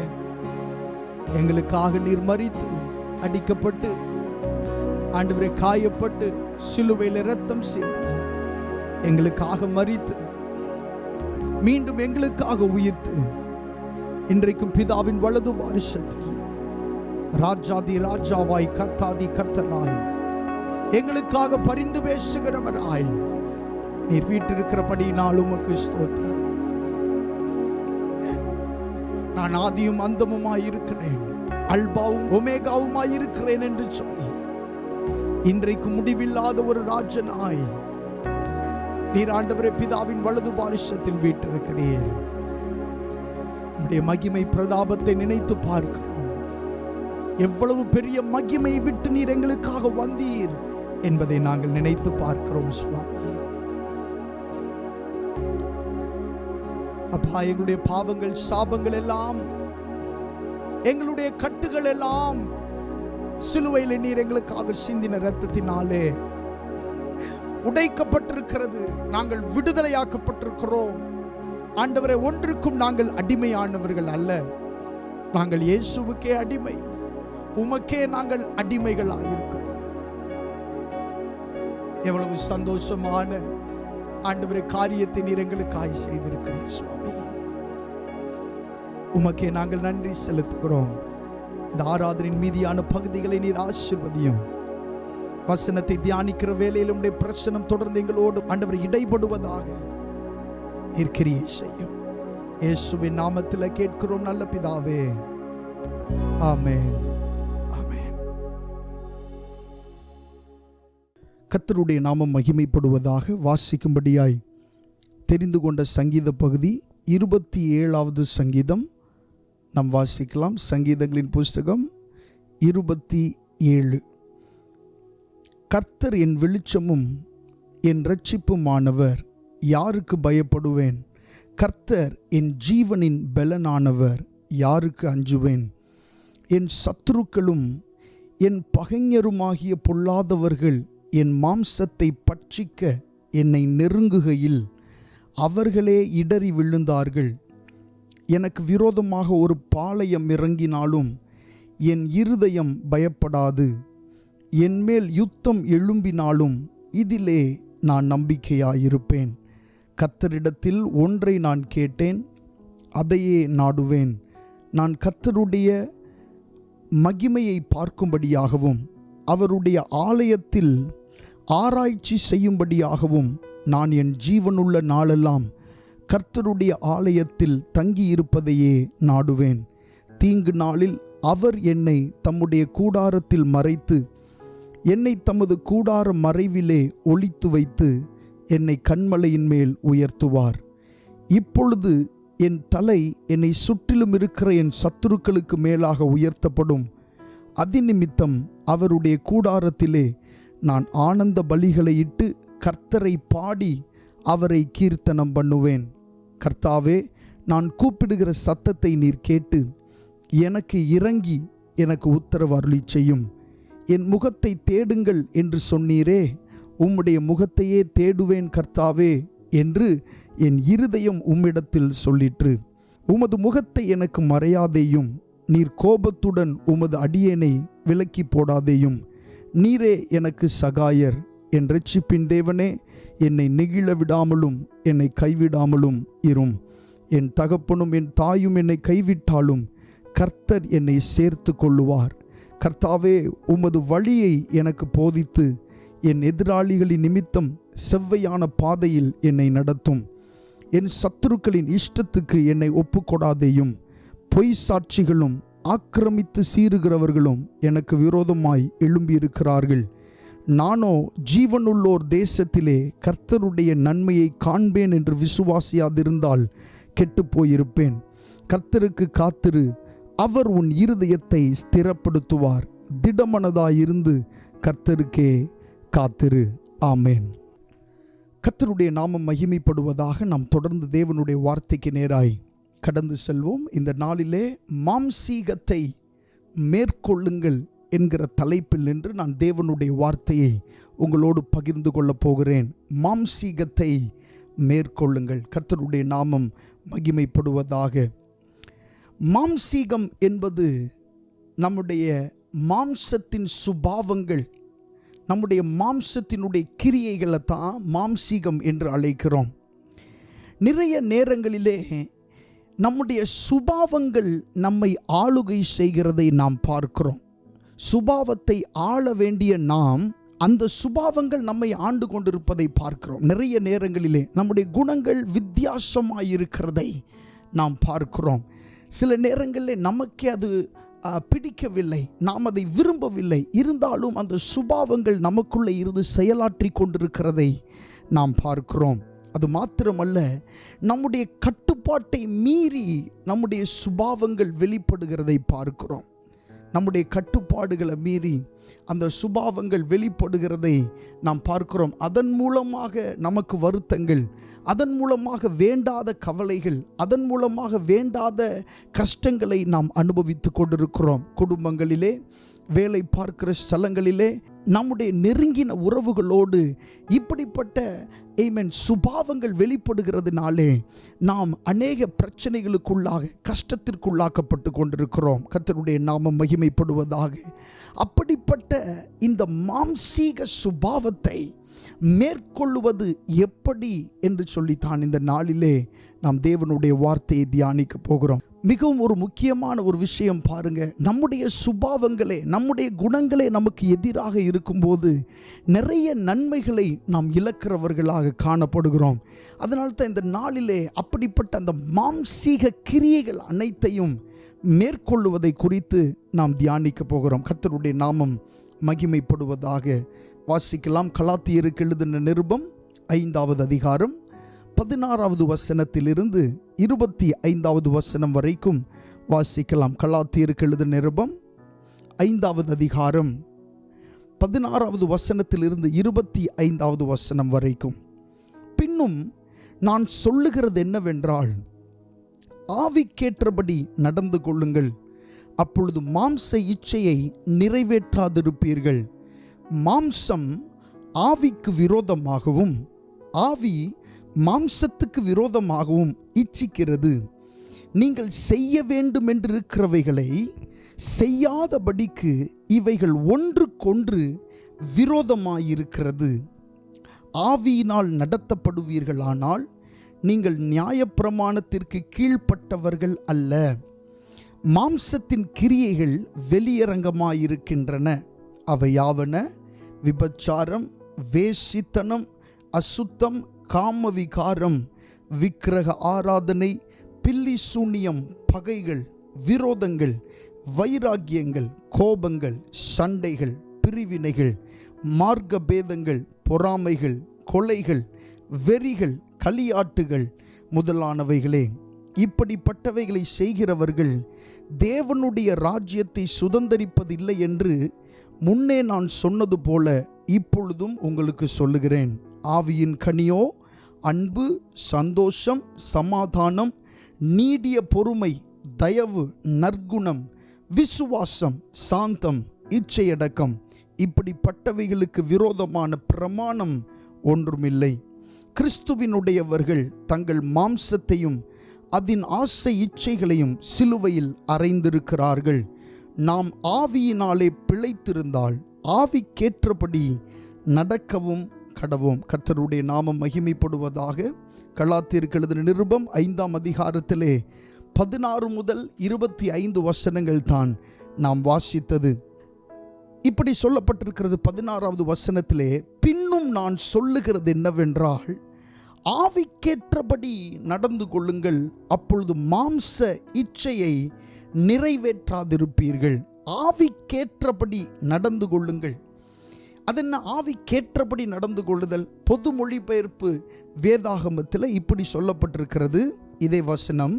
எங்களுக்காக நீர் மரித்து அடிக்கப்பட்டு ஆண்டவரே காயப்பட்டு சிலுவையில் இரத்தம் சிந்தி எங்களுக்காக மரித்து மீண்டும் எங்களுக்காக உயிர்த்து இன்றைக்கும் பிதாவின் வலது பாரிசத்தில் ராஜாதி ராஜாவாய் கர்த்தாதி கர்த்தராய் எங்களுக்காக பரிந்து பேசுகிறவராய் நீர் வீட்டிருக்கிறபடியினால் உமக்கு ஸ்தோத்திரம். நான் ஆதியும் அந்தமுமாய் இருக்கிறேன், அல்பாவும் ஒமேகாவுமாய் இருக்கிறேன் என்று சொல்லி இன்றைக்கு முடிவில்லாத ஒரு ராஜனாய் நீர் ஆண்டவரே பிதாவின் வலது பாரிசத்தில் வீட்டிருக்கிறீர். உம்முடைய மகிமை பிரதாபத்தை நினைத்து பார்க்கிறோம். எவ்வளவு பெரிய மகிமை விட்டு நீர் எங்களுக்காக வந்தீர் என்பதை நாங்கள் நினைத்து பார்க்கிறோம் சுவாமி. அப்பா, எங்களுடைய பாவங்கள் சாபங்கள் எல்லாம் எங்களுடைய கட்டுகள் எல்லாம் சிலுவையில் நீர் எங்களுக்காக சிந்தின இரத்தத்தினாலே உடைக்கப்பட்டிருக்கிறது. நாங்கள் விடுதலையாக்கப்பட்டிருக்கிறோம் ஆண்டவரே. ஒன்றுக்கும் நாங்கள் அடிமையானவர்கள் அல்ல, நாங்கள் இயேசுவுக்கே அடிமை, உமக்கே நாங்கள் அடிமைகளாக இருக்கிறோம். எவ்வளவு சந்தோஷமான ஆண்டவரே காரியத்தை நீர் எங்களுக்காய் செய்திருக்கிறீர் சுவாமி. உமக்கே நாங்கள் நன்றி செலுத்துகிறோம். இந்த ஆராதனின் மீதியான பகுதிகளை நீர் ஆசீர்வதியும். வசனத்தை தியானிக்கிற வேளையில் உம்முடைய பிரசனம் தொடர்ந்து எங்களோடு ஆண்டவர் இடைபடுவதாக நீர் கிரியை செய்யும். இயேசுவின் நாமத்தில் கேட்கிறோம் நல்ல பிதாவே, ஆமென். கர்த்தருடைய நாமம் மகிமைப்படுவதாக. வாசிக்கும்படியாய் தெரிந்து கொண்ட சங்கீத பகுதி 27வது சங்கீதம் நாம் வாசிக்கலாம். சங்கீதங்களின் புஸ்தகம் 27. கர்த்தர் என் வெளிச்சமும் என் இரட்சிப்புமானவர், யாருக்கு பயப்படுவேன்? கர்த்தர் என் ஜீவனின் பெலனானவர், யாருக்கு அஞ்சுவேன்? என் சத்துருக்களும் என் பகைஞருமாகிய பொல்லாதவர்கள் என் மாம்சத்தை பட்சிக்க என்னை நெருங்குகையில் அவர்களே இடறி விழுந்தார்கள். எனக்கு விரோதமாக ஒரு பாளையம் இறங்கினாலும் என் இருதயம் பயப்படாது. என்மேல் யுத்தம் எழும்பினாலும் இதிலே நான் நம்பிக்கையாயிருப்பேன். கர்த்தரிடத்தில் ஒன்றை நான் கேட்டேன், அதையே நாடுவேன். நான் கர்த்தருடைய மகிமையை பார்க்கும்படியாகவும் அவருடைய ஆலயத்தில் ஆராய்ச்சி செய்யும்படியாகவும் நான் என் ஜீவனுள்ள நாளெல்லாம் கர்த்தருடைய ஆலயத்தில் தங்கியிருப்பதையே நாடுவேன். தீங்கு நாளில் அவர் என்னை தம்முடைய கூடாரத்தில் மறைத்து என்னை தமது கூடார மறைவிலே ஒளித்து வைத்து என்னை கன்மலையின் மேல் உயர்த்துவார். இப்பொழுது என் தலை என்னை சுற்றிலும் இருக்கிற என் சத்துருக்களுக்கு மேலாக உயர்த்தப்படும். அதிநிமித்தம் அவருடைய கூடாரத்திலே நான் ஆனந்த பலிகளை இட்டு கர்த்தரை பாடி அவரை கீர்த்தனம் பண்ணுவேன். கர்த்தாவே, நான் கூப்பிடுகிற சத்தத்தை நீர் கேட்டு எனக்கு இறங்கி எனக்கு உத்தரவு அருளி செய்யும். என் முகத்தை தேடுங்கள் என்று சொன்னீரே, உம்முடைய முகத்தையே தேடுவேன் கர்த்தாவே என்று என் இருதயம் உம்மிடத்தில் சொல்லிற்று. உமது முகத்தை எனக்கு மறையாதேயும், நீர் கோபத்துடன் உமது அடியேனை விலக்கி போடாதேயும். நீரே எனக்கு சகாயர். என் இரட்சிப்பின் தேவனே, என்னை நெகிழ விடாமலும் என்னை கைவிடாமலும் இரும். என் தகப்பனும் என் தாயும் என்னை கைவிட்டாலும் கர்த்தர் என்னை சேர்த்து கொள்ளுவார். கர்த்தாவே, உமது வழியை எனக்கு போதித்து என் எதிராளிகளின் நிமித்தம் செவ்வையான பாதையில் என்னை நடத்தும். என் சத்துருக்களின் இஷ்டத்துக்கு என்னை ஒப்புக்கொடாதேயும். பொய் சாட்சிகளும் ஆக்கிரமித்து சீறுகிறவர்களும் எனக்கு விரோதமாய் எழும்பியிருக்கிறார்கள். நானோ ஜீவனுள்ளோர் தேசத்திலே கர்த்தருடைய நன்மையை காண்பேன் என்று விசுவாசியாதிருந்தால் கெட்டுப்போயிருப்பேன். கர்த்தருக்கு காத்திரு, அவர் உன் இருதயத்தை ஸ்திரப்படுத்துவார். திடமனதாயிருந்து கர்த்தருக்கே காத்திரு. ஆமேன். கர்த்தருடைய நாமம் மகிமைப்படுவதாக. நாம் தொடர்ந்து தேவனுடைய வார்த்தைக்கு நேராய் கடந்து செல்வோம். இந்த நாளிலே மாம்சீகத்தை மேற்கொள்ளுங்கள் என்கிற தலைப்பில் நின்று நான் தேவனுடைய வார்த்தையை உங்களோடு பகிர்ந்து கொள்ளப் போகிறேன். மாம்சீகத்தை மேற்கொள்ளுங்கள். கர்த்தருடைய நாமம் மகிமைப்படுவதாக. மாம்சீகம் என்பது நம்முடைய மாம்சத்தின் சுபாவங்கள், நம்முடைய மாம்சத்தினுடைய கிரியைகளை தான் மாம்சீகம் என்று அழைக்கிறோம். நிறைய நேரங்களிலே நம்முடைய சுபாவங்கள் நம்மை ஆளுகை செய்கிறதை நாம் பார்க்கிறோம். சுபாவத்தை ஆள வேண்டிய நாம் அந்த சுபாவங்கள் நம்மை ஆண்டு கொண்டிருப்பதை பார்க்கிறோம். நிறைய நேரங்களிலே நம்முடைய குணங்கள் வித்தியாசமாயிருக்கிறதை நாம் பார்க்கிறோம். சில நேரங்களில் நமக்கே அது பிடிக்கவில்லை, நாம் அதை விரும்பவில்லை. இருந்தாலும் அந்த சுபாவங்கள் நமக்குள்ளே இருந்து செயலாற்றி கொண்டிருக்கிறதை நாம் பார்க்கிறோம். அது மாத்திரமல்ல, நம்முடைய கட்டுப்பாட்டை மீறி நம்முடைய சுபாவங்கள் வெளிப்படுகிறதை பார்க்கிறோம். நம்முடைய கட்டுப்பாடுகளை மீறி அந்த சுபாவங்கள் வெளிப்படுகிறதை நாம் பார்க்கிறோம். அதன் மூலமாக நமக்கு வருத்தங்கள், அதன் மூலமாக வேண்டாத கவலைகள், அதன் மூலமாக வேண்டாத கஷ்டங்களை நாம் அனுபவித்து கொண்டிருக்கிறோம். குடும்பங்களிலே, வேலை பார்க்கிற ஸ்தலங்களிலே, நம்முடைய நெருங்கின உறவுகளோடு இப்படிப்பட்ட சுபாவங்கள் வெளிப்படுகிறதுனாலே நாம் அநேக பிரச்சனைகளுக்குள்ளாக கஷ்டத்திற்குள்ளாக்கப்பட்டு கொண்டிருக்கிறோம். கர்த்தருடைய நாமம் மகிமைப்படுவதாக. அப்படிப்பட்ட இந்த மாம்சீக சுபாவத்தை மேற்கொள்ளுவது எப்படி என்று சொல்லித்தான் இந்த நாளிலே நாம் தேவனுடைய வார்த்தையை தியானிக்க போகிறோம். மிகவும் ஒரு முக்கியமான ஒரு விஷயம் பாருங்க. நம்முடைய சுபாவங்களே, நம்முடைய குணங்களே நமக்கு எதிராக இருக்கும்போது நிறைய நன்மைகளை நாம் இழக்கிறவர்களாக காணப்படுகிறோம். அதனால தான் இந்த நாளிலே அப்படிப்பட்ட அந்த மாம்சீக கிரியைகள் அனைத்தையும் மேற்கொள்ளுவதை குறித்து நாம் தியானிக்க போகிறோம். கர்த்தருடைய நாமம் மகிமைப்படுவதாக. வாசிக்கலாம். கலாத்தியருக்கு எழுதின நிருபம் 5வது அதிகாரம் 16வது வசனத்திலிருந்து 25வது வசனம் வரைக்கும் வாசிக்கலாம். கலாத்தியருக்கு எழுதின நிருபம் 5வது அதிகாரம் 16வது வசனத்திலிருந்து 25வது வசனம் வரைக்கும். பின்னும் நான் சொல்லுகிறது என்னவென்றால், ஆவிக்கேற்றபடி நடந்து கொள்ளுங்கள், அப்பொழுது மாம்ச இச்சையை நிறைவேற்றாதிருப்பீர்கள். மாம்சம் ஆவிக்கு விரோதமாகவும் ஆவி மாம்சத்துக்கு விரோதமாகவும் இச்சிக்கிறது. நீங்கள் செய்ய வேண்டும் என்றிருக்கிறவைகளை செய்யாதபடிக்கு இவைகள் ஒன்றுக்கொன்று விரோதமாயிருக்கிறது. ஆவியினால் நடத்தப்படுவீர்களானால் நீங்கள் நியாயப்பிரமாணத்திற்கு கீழ்ப்பட்டவர்கள் அல்ல. மாம்சத்தின் கிரியைகள் வெளியரங்கமாயிருக்கின்றன. அவையாவன: விபச்சாரம், வேசித்தனம், அசுத்தம், காமவிகாரம், விக்கிரக ஆராதனை, பில்லி சூனியம், பகைகள், விரோதங்கள், வைராக்கியங்கள், கோபங்கள், சண்டைகள், பிரிவினைகள், மார்க்க பேதங்கள், பொறாமைகள், கொலைகள், வெறிகள், களியாட்டுகள் முதலானவைகளே. இப்படிப்பட்டவைகளை செய்கிறவர்கள் தேவனுடைய ராஜ்யத்தை சுதந்தரிப்பதில்லை என்று முன்னே நான் சொன்னது போல இப்பொழுதும் உங்களுக்கு சொல்லுகிறேன். ஆவியின் கனியோ அன்பு, சந்தோஷம், சமாதானம், நீடிய பொறுமை, தயவு, நற்குணம், விசுவாசம், சாந்தம், இச்சையடக்கம். இப்படிப்பட்டவைகளுக்கு விரோதமான பிரமாணம் ஒன்றுமில்லை. கிறிஸ்துவினுடையவர்கள் தங்கள் மாம்சத்தையும் அதன் ஆசை இச்சைகளையும் சிலுவையில் அறைந்திருக்கிறார்கள். நாம் ஆவியினாலே பிழைத்திருந்தால் ஆவிக்கேற்றபடி நடக்கவும் கடவோம். கர்த்தருடைய நாமம் மகிமைப்படுவதாக. கலாத்தியருக்கு எழுதின நிருபம் 5ஆம் அதிகாரத்திலே 16 முதல் 25 வசனங்கள் தான் நாம் வாசித்தது. இப்படி சொல்லப்பட்டிருக்கிறது. 16வது வசனத்திலே, பின்னும் நான் சொல்லுகிறது என்னவென்றால், ஆவிக்கேற்றபடி நடந்து கொள்ளுங்கள், அப்பொழுது மாம்ச இச்சையை நிறைவேற்றாதிருப்பீர்கள். ஆவிக்கேற்றபடி நடந்து கொள்ளுங்கள். அதென்ன ஆவிக்கேற்றபடி நடந்து கொள்ளுதல்? பொது மொழிபெயர்ப்பு வேதாகமத்தில் இப்படி சொல்லப்பட்டிருக்கிறது. இதே வசனம்,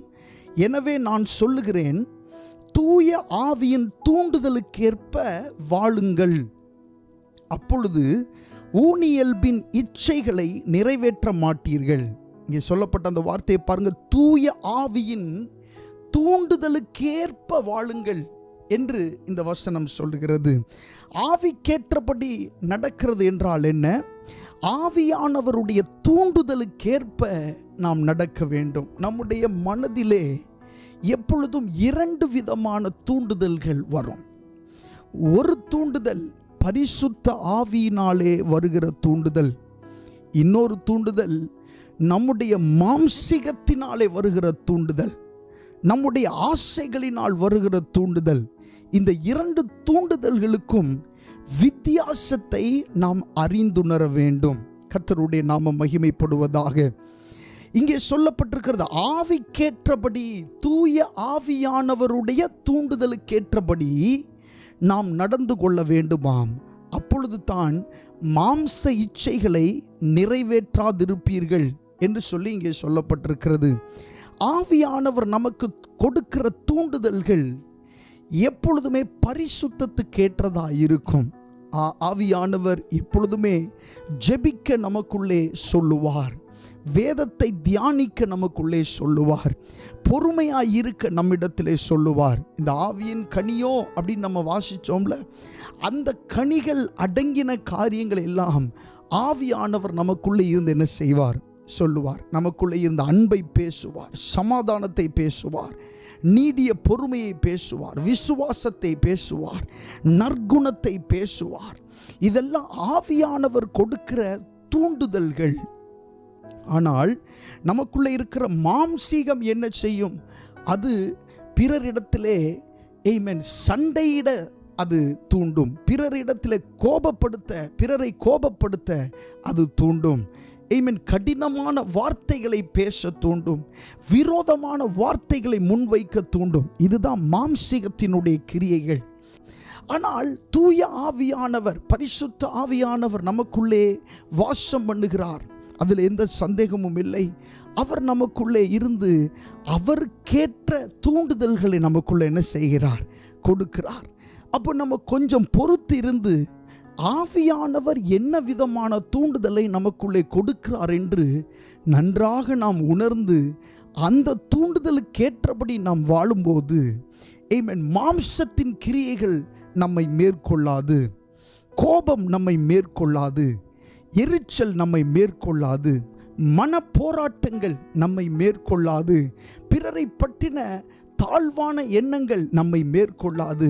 எனவே நான் சொல்லுகிறேன், தூய ஆவியின் தூண்டுதலுக்கேற்ப வாழுங்கள், அப்பொழுது ஊனியல்பின் இச்சைகளை நிறைவேற்ற மாட்டீர்கள். இங்கே சொல்லப்பட்ட அந்த வார்த்தையை பாருங்க. தூய ஆவியின் தூண்டுதலுக்கேற்ப வாழுங்கள் என்று இந்த வசனம் சொல்லுகிறது. ஆவிக்கேற்றபடி நடக்கிறது என்றால் என்ன? ஆவியானவருடைய தூண்டுதலுக்கேற்ப நாம் நடக்க வேண்டும். நம்முடைய மனதிலே எப்பொழுதும் 2 விதமான தூண்டுதல்கள் வரும். ஒரு தூண்டுதல் பரிசுத்த ஆவியினாலே வருகிற தூண்டுதல். இன்னொரு தூண்டுதல் நம்முடைய மாம்சிகத்தினாலே வருகிற தூண்டுதல், நம்முடைய ஆசைகளினால் வருகிற தூண்டுதல். இந்த 2 தூண்டுதல்களுக்கும் வித்தியாசத்தை நாம் அறிந்துணர வேண்டும். கர்த்தருடைய நாமம் மகிமைப்படுவதாக. இங்கே சொல்லப்பட்டிருக்கிறது, ஆவிக்கேற்றபடி, தூய ஆவியானவருடைய தூண்டுதலுக்கேற்றபடி நாம் நடந்து கொள்ள வேண்டுமாம். அப்பொழுது தான் மாம்ச இச்சைகளை நிறைவேற்றாதிருப்பீர்கள் என்று சொல்லி இங்கே சொல்லப்பட்டிருக்கிறது. ஆவியானவர் நமக்கு கொடுக்கிற தூண்டுதல்கள் எப்பொழுதுமே பரிசுத்தத்துக்கேற்றதாக இருக்கும். ஆவியானவர் எப்பொழுதுமே ஜெபிக்க நமக்குள்ளே சொல்லுவார், வேதத்தை தியானிக்க நமக்குள்ளே சொல்லுவார், பொறுமையாய் இருக்க நம்மிடத்திலே சொல்லுவார். இந்த ஆவியின் கனியோ அப்படின்னு நம்ம வாசிச்சோம்ல, அந்த கனிகள் அடங்கின காரியங்கள் எல்லாம் ஆவியானவர் நமக்குள்ளே இருந்து என்ன செய்வார்? சொல்லுவார். நமக்குள்ளே இருந்த அன்பை பேசுவார், சமாதானத்தை பேசுவார், நீடிய பொறுமையை பேசுவார், விசுவாசத்தை பேசுவார், நற்குணத்தை பேசுவார். இதெல்லாம் ஆவியானவர் கொடுக்கிற தூண்டுதல்கள். ஆனால் நமக்குள்ளே இருக்கிற மாம்சீகம் என்ன செய்யும்? அது பிறரிடத்திலே சண்டையிட அது தூண்டும். பிறரிடத்திலே பிறரை கோபப்படுத்த அது தூண்டும். கடினமான வார்த்தைகளை பேச தூண்டும், விரோதமான வார்த்தைகளை முன்வைக்க தூண்டும். இதுதான் மாம்சீகத்தினுடைய கிரியைகள். ஆனால் தூய ஆவியானவர், பரிசுத்த ஆவியானவர் நமக்குள்ளே வாசம் பண்ணுகிறார். அதில் எந்த சந்தேகமும் இல்லை. அவர் நமக்குள்ளே இருந்து அவருக்கேற்ற தூண்டுதல்களை நமக்குள்ளே என்ன செய்கிறார்? கொடுக்கிறார். அப்போ நம்ம கொஞ்சம் பொறுத்து இருந்து ஆவியானவர் என்ன விதமான தூண்டுதலை நமக்குள்ளே கொடுக்கிறார் என்று நன்றாக நாம் உணர்ந்து அந்த தூண்டுதலுக்கேற்றபடி நாம் வாழும்போது மாம்சத்தின் கிரியைகள் நம்மை மேற்கொள்ளாது, கோபம் நம்மை மேற்கொள்ளாது, எரிச்சல் நம்மை மேற்கொள்ளாது, மனப்போராட்டங்கள் நம்மை மேற்கொள்ளாது, பிறரை பற்றின தாழ்வான எண்ணங்கள் நம்மை மேற்கொள்ளாது.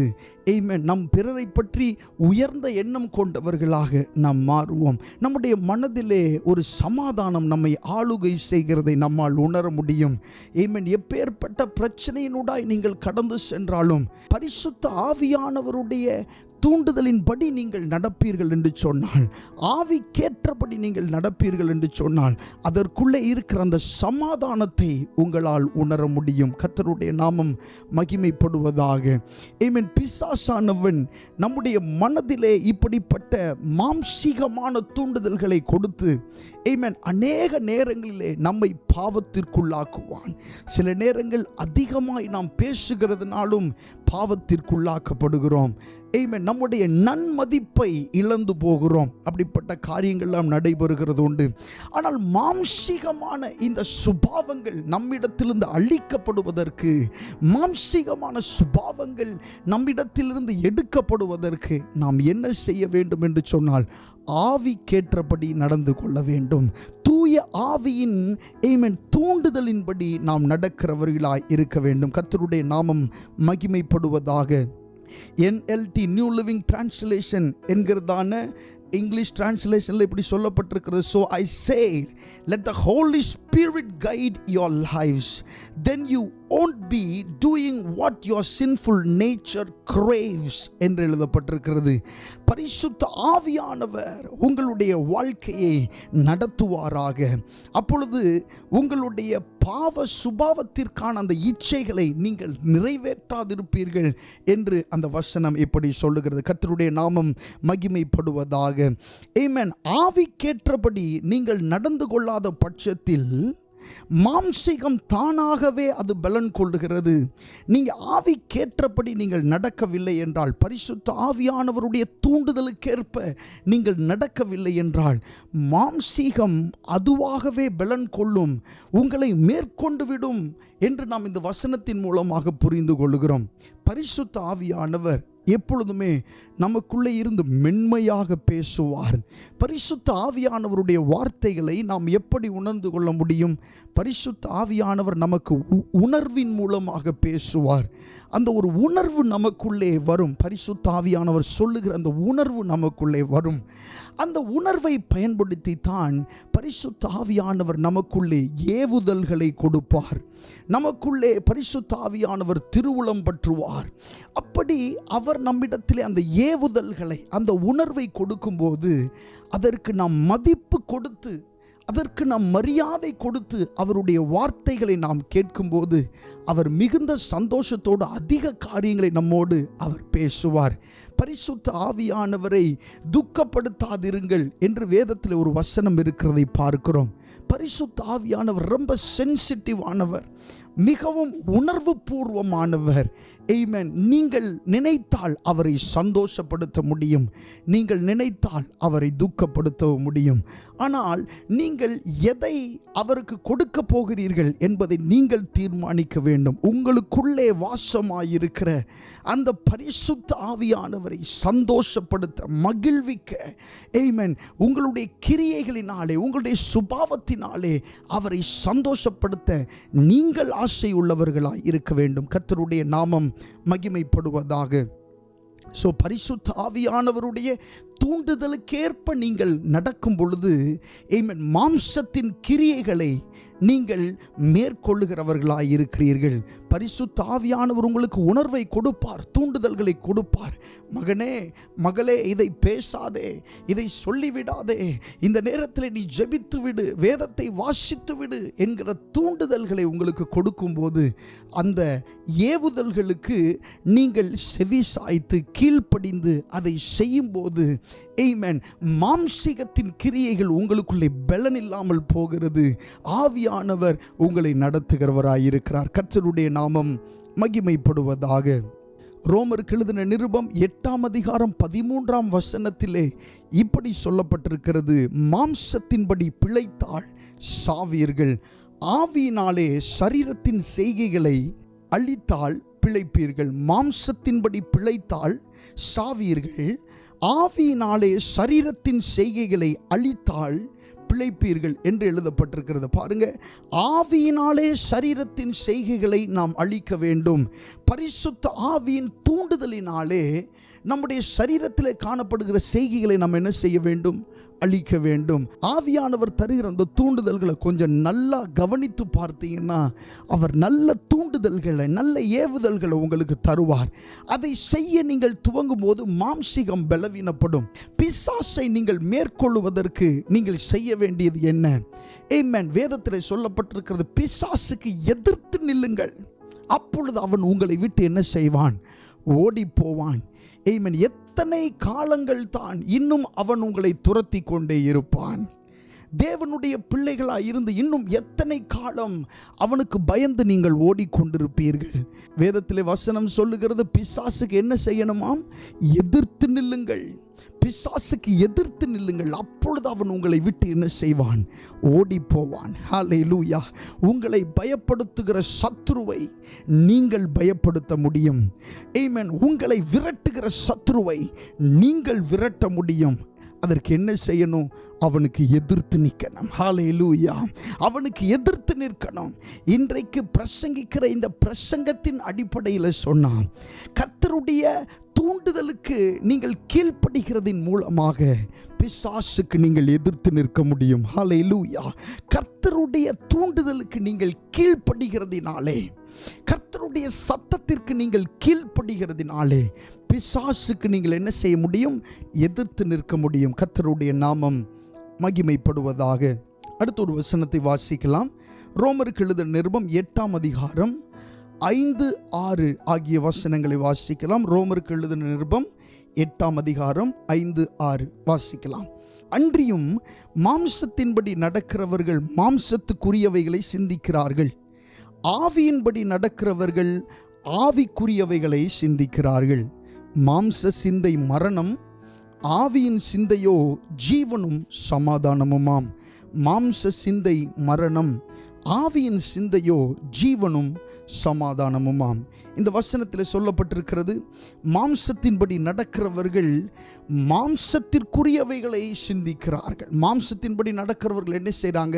நம் பிறரை பற்றி உயர்ந்த எண்ணம் கொண்டவர்களாக நாம் மாறுவோம். நம்முடைய மனதிலே ஒரு சமாதானம் நம்மை ஆளுகை செய்கிறதை நம்மால் உணர முடியும். எப்பேற்பட்ட பிரச்சனையினூடாய் நீங்கள் கடந்து சென்றாலும் பரிசுத்த ஆவியானவருடைய தூண்டுதலின்படி நீங்கள் நடப்பீர்கள் என்று சொன்னால், ஆவிக்கேற்றபடி நீங்கள் நடப்பீர்கள் என்று சொன்னால், அதற்குள்ளே இருக்கிற அந்த சமாதானத்தை உங்களால் உணர முடியும். கர்த்தருடைய நாமம் மகிமைப்படுவதாக. பிசாசானவன் நம்முடைய மனதிலே இப்படிப்பட்ட மாம்சீகமான தூண்டுதல்களை கொடுத்து அநேக நேரங்களிலே நம்மை பாவத்திற்குள்ளாக்குவான். சில நேரங்கள் அதிகமாய் நாம் பேசுகிறதுனாலும் பாவத்திற்குள்ளாக்கப்படுகிறோம். நம்முடைய நன்மதிப்பை இழந்து போகிறோம். அப்படிப்பட்ட காரியங்கள்லாம் நடைபெறுகிறது உண்டு. ஆனால் மாம்சீகமான இந்த சுபாவங்கள் நம்மிடத்திலிருந்து அழிக்கப்படுவதற்கு, மாம்சீகமான சுபாவங்கள் நம்மிடத்திலிருந்து எடுக்கப்படுவதற்கு நாம் என்ன செய்ய வேண்டும் என்று சொன்னால், ஆவிக்கேற்றபடி நடந்து கொள்ள வேண்டும். தூய ஆவியின் தூண்டுதலின்படி நாம் நடக்கிறவர்களாய் இருக்க வேண்டும். கர்த்தருடைய நாமம் மகிமைப்படுவதாக. NLT நியூ லிவிங் டிரான்ஸ்லேஷன் என்கிறதான இங்கிலீஷ் டிரான்ஸ்லேஷனில் இப்படி சொல்லப்பட்டிருக்கிறது. So I say, let the Holy Spirit guide your lives. Then you won't be doing what your sinful nature craves என்று எழுதப்பட்டிருக்கிறது. பரிசுத்த ஆவியானவர் உங்களுடைய வாழ்க்கையை நடத்துவாராக. அப்பொழுது உங்களுடைய பாவ சுபாவத்திற்கான அந்த இச்சைகளை நீங்கள் நிறைவேற்றாதிருப்பீர்கள் என்று அந்த வசனம் இப்படி சொல்லுகிறது. கர்த்தருடைய நாமம் மகிமைப்படுவதாக. ஆமென். ஆவிக்கேற்றபடி நீங்கள் நடந்து கொள்ளாத பட்சத்தில் மாம்சீகம் தானாகவே அது பலன் கொள்ளுகிறது. நீங்கள் ஆவிக்கேற்றபடி நீங்கள் நடக்கவில்லை என்றால், பரிசுத்த ஆவியானவருடைய தூண்டுதலுக்கேற்ப நீங்கள் நடக்கவில்லை என்றால், மாம்சீகம் அதுவாகவே பலன் கொள்ளும், உங்களை மேற்கொண்டு விடும் என்று நாம் இந்த வசனத்தின் மூலமாக புரிந்து கொள்கிறோம். பரிசுத்த ஆவியானவர் எப்பொழுதுமே நமக்குள்ளே இருந்து மென்மையாக பேசுவார். பரிசுத்த ஆவியானவருடைய வார்த்தைகளை நாம் எப்படி உணர்ந்து கொள்ள முடியும்? பரிசுத்த ஆவியானவர் நமக்கு உணர்வின் மூலமாக பேசுவார். அந்த ஒரு உணர்வு நமக்குள்ளே வரும். பரிசுத்த ஆவியானவர் சொல்லுகிற அந்த உணர்வு நமக்குள்ளே வரும். அந்த உணர்வை பயன்படுத்தி தான் பரிசுத்த ஆவியானவர் நமக்குள்ளே ஏவுதல்களை கொடுப்பார். நமக்குள்ளே பரிசுத்த ஆவியானவர் திருவுளம் பற்றுவார். அப்படி அவர் நம்மிடத்திலே அந்த ஏவுதல்களை, அந்த உணர்வை கொடுக்கும்போது அதற்கு நாம் மதிப்பு கொடுத்து, அதற்கு நாம் மரியாதை கொடுத்து அவருடைய வார்த்தைகளை நாம் கேட்கும்போது அவர் மிகுந்த சந்தோஷத்தோடு அதிக காரியங்களை நம்மோடு அவர் பேசுவார். பரிசுத்த ஆவியானவரை துக்கப்படுத்தாதிருங்கள் என்று வேதத்தில் ஒரு வசனம் இருக்கிறதை பார்க்கிறோம். பரிசுத்த ஆவியானவர் ரொம்ப சென்சிட்டிவ் ஆனவர், மிகவும் உணர்வு பூர்வமானவர். ஆமென். நீங்கள் நினைத்தால் அவரை சந்தோஷப்படுத்த முடியும், நீங்கள் நினைத்தால் அவரை துக்கப்படுத்த முடியும். ஆனால் நீங்கள் எதை அவருக்கு கொடுக்க போகிறீர்கள் என்பதை நீங்கள் தீர்மானிக்க வேண்டும். உங்களுக்குள்ளே வாசமாயிருக்கிற அந்த பரிசுத்த ஆவியானவரை சந்தோஷப்படுத்த, மகிழ்விக்க, ஆமென், உங்களுடைய கிரியைகளினாலே, உங்களுடைய சுபாவத்தினாலே அவரை சந்தோஷப்படுத்த நீங்கள் ஆசை உள்ளவர்களாய் இருக்க வேண்டும். கர்த்தருடைய நாமம் மகிமைப்படுவதாக. பரிசுத்த ஆவியானவருடைய தூண்டுதலுக்கேற்ப நீங்கள் நடக்கும் பொழுது, ஆமென், மாம்சத்தின் கிரியைகளை நீங்கள் மேற்கொள்ளுகிறவர்களாய் இருக்கிறீர்கள். பரிசுத்த ஆவியானவர் உங்களுக்கு உணர்வை கொடுப்பார், தூண்டுதல்களை கொடுப்பார். மகனே, மகளே, இதை பேசாதே, இதை சொல்லிவிடாதே, இந்த நேரத்தில் நீ ஜெபித்து விடு, வேதத்தை வாசித்து விடு என்கிற தூண்டுதல்களை உங்களுக்கு கொடுக்கும்போது, அந்த ஏவுதல்களுக்கு நீங்கள் செவி சாய்த்து கீழ்ப்படிந்து அதை செய்யும்போது, ஆமென், மாம்சீகத்தின் கிரியைகள் உங்களுக்குள்ளே பலன் இல்லாமல் போகிறது. ஆவியானவர் உங்களை நடத்துகிறவராயிருக்கிறார். கர்த்தருடைய நாமம் மகிமைப்படுவதாக. ரோமருக்கு எழுதின நிருபம் 8ஆம் அதிகாரம் 13ஆம் வசனத்திலே இப்படி சொல்லப்பட்டிருக்கிறது, மாம்சத்தின்படி பிழைத்தால் சாவீர்கள், ஆவியினாலே சரீரத்தின் செய்கைகளை அழித்தால் பிழைப்பீர்கள். மாம்சத்தின்படி பிழைத்தால் சாவீர்கள், ஆவியினாலே சரீரத்தின் செய்கைகளை அழித்தால் பிழைப்பீர்கள் என்று எழுதப்பட்டிருக்கிறது. பாருங்க, ஆவியினாலே சரீரத்தின் செய்கைகளை நாம் அழிக்க வேண்டும். பரிசுத்த ஆவியின் தூண்டுதலினாலே நம்முடைய சரீரத்தில் காணப்படுகிற செய்கைகளை நாம் என்ன செய்ய வேண்டும்? அழிக்க வேண்டும். ஆவியானவர் தருகிற அந்த தூண்டுதல்களை கொஞ்சம் நல்லா கவனித்து பார்த்தீங்கன்னா அவர் நல்ல தூண்டுதல்களை, நல்ல ஏவுதல்களை உங்களுக்கு தருவார். அதை செய்ய நீங்கள் துவங்கும் போது மாம்சிகம் பலவீனப்படும். பிசாசை நீங்கள் மேற்கொள்வதற்கு நீங்கள் செய்ய வேண்டியது என்ன? ஆமென். வேதத்தில் சொல்லப்பட்டிருக்கிறது, பிசாசுக்கு எதிர்த்து நில்லுங்கள், அப்பொழுது அவன் உங்களை விட்டு என்ன செய்வான்? ஓடி போவான். ஆமென். எத்தனை காலங்கள் தான் இன்னும் அவன் உங்களை துரத்தி கொண்டே இருப்பான்? தேவனுடைய பிள்ளைகளாய் இருந்து இன்னும் எத்தனை காலம் அவனுக்கு பயந்து நீங்கள் ஓடிக்கொண்டிருப்பீர்கள்? வேதத்திலே வசனம் சொல்லுகிறது, பிசாசுக்கு என்ன செய்யணுமாம்? எதிர்த்து நில்லுங்கள். பிசாசுக்கு எதிர்த்து நில்லுங்கள், அப்பொழுது அவன் உங்களை விட்டு என்ன செய்வான்? ஓடி போவான். ஹல்லேலூயா. உங்களை பயப்படுத்துகிற சத்துருவை நீங்கள் பயப்படுத்த முடியும். ஆமென். உங்களை விரட்டுகிற சத்துருவை நீங்கள் விரட்ட முடியும். அதற்கு என்ன செய்யணும்? அவனுக்கு எதிர்த்து நிற்கணும். ஹல்லேலூயா. அவனுக்கு எதிர்த்து நிற்கணும். இன்றைக்கு பிரசங்கிக்கிற இந்த பிரசங்கத்தின் அடிப்படையில் சொன்னான், கர்த்தருடைய தூண்டுதலுக்கு நீங்கள் கீழ்ப்படுகிறதின் மூலமாக பிசாசுக்கு நீங்கள் எதிர்த்து நிற்க முடியும். ஹல்லேலூயா. கர்த்தருடைய தூண்டுதலுக்கு நீங்கள் கீழ்ப்படுகிறதினாலே, கர்த்தருடைய சத்தத்திற்கு நீங்கள் கீழ்ப்படுகிறதினாலே பிசாசுக்கு நீங்கள் என்ன செய்ய முடியும்? எதிர்த்து நிற்க முடியும். கர்த்தருடைய நாமம் மகிமைப்படுவதாக. அடுத்த ஒரு வசனத்தை வாசிக்கலாம். ரோமருக்கு எழுதின நிருபம் 8ஆம் அதிகாரம் 5, 6 ஆகிய வசனங்களை வாசிக்கலாம். ரோமருக்கு எழுதின நிருபம் 8ஆம் அதிகாரம் 5, 6 வாசிக்கலாம். அன்றியும் மாம்சத்தின்படி நடக்கிறவர்கள் மாம்சத்துக்குரியவைகளை சிந்திக்கிறார்கள், ஆவியின்படி நடக்கிறவர்கள் ஆவிக்குரியவைகளை சிந்திக்கிறார்கள். மாம்ச சிந்தை மரணம், ஆவியின் சிந்தையோ ஜீவனும் சமாதானமுமாம். மாம்ச சிந்தை மரணம், ஆவியின் சிந்தையோ ஜீவனும் சமாதானமுமாம். இந்த வசனத்தில் சொல்லப்பட்டிருக்கிறது, மாம்சத்தின்படி நடக்கிறவர்கள் மாம்சத்திற்குரியவைகளை சிந்திக்கிறார்கள். மாம்சத்தின்படி நடக்கிறவர்கள் என்ன செய்கிறாங்க?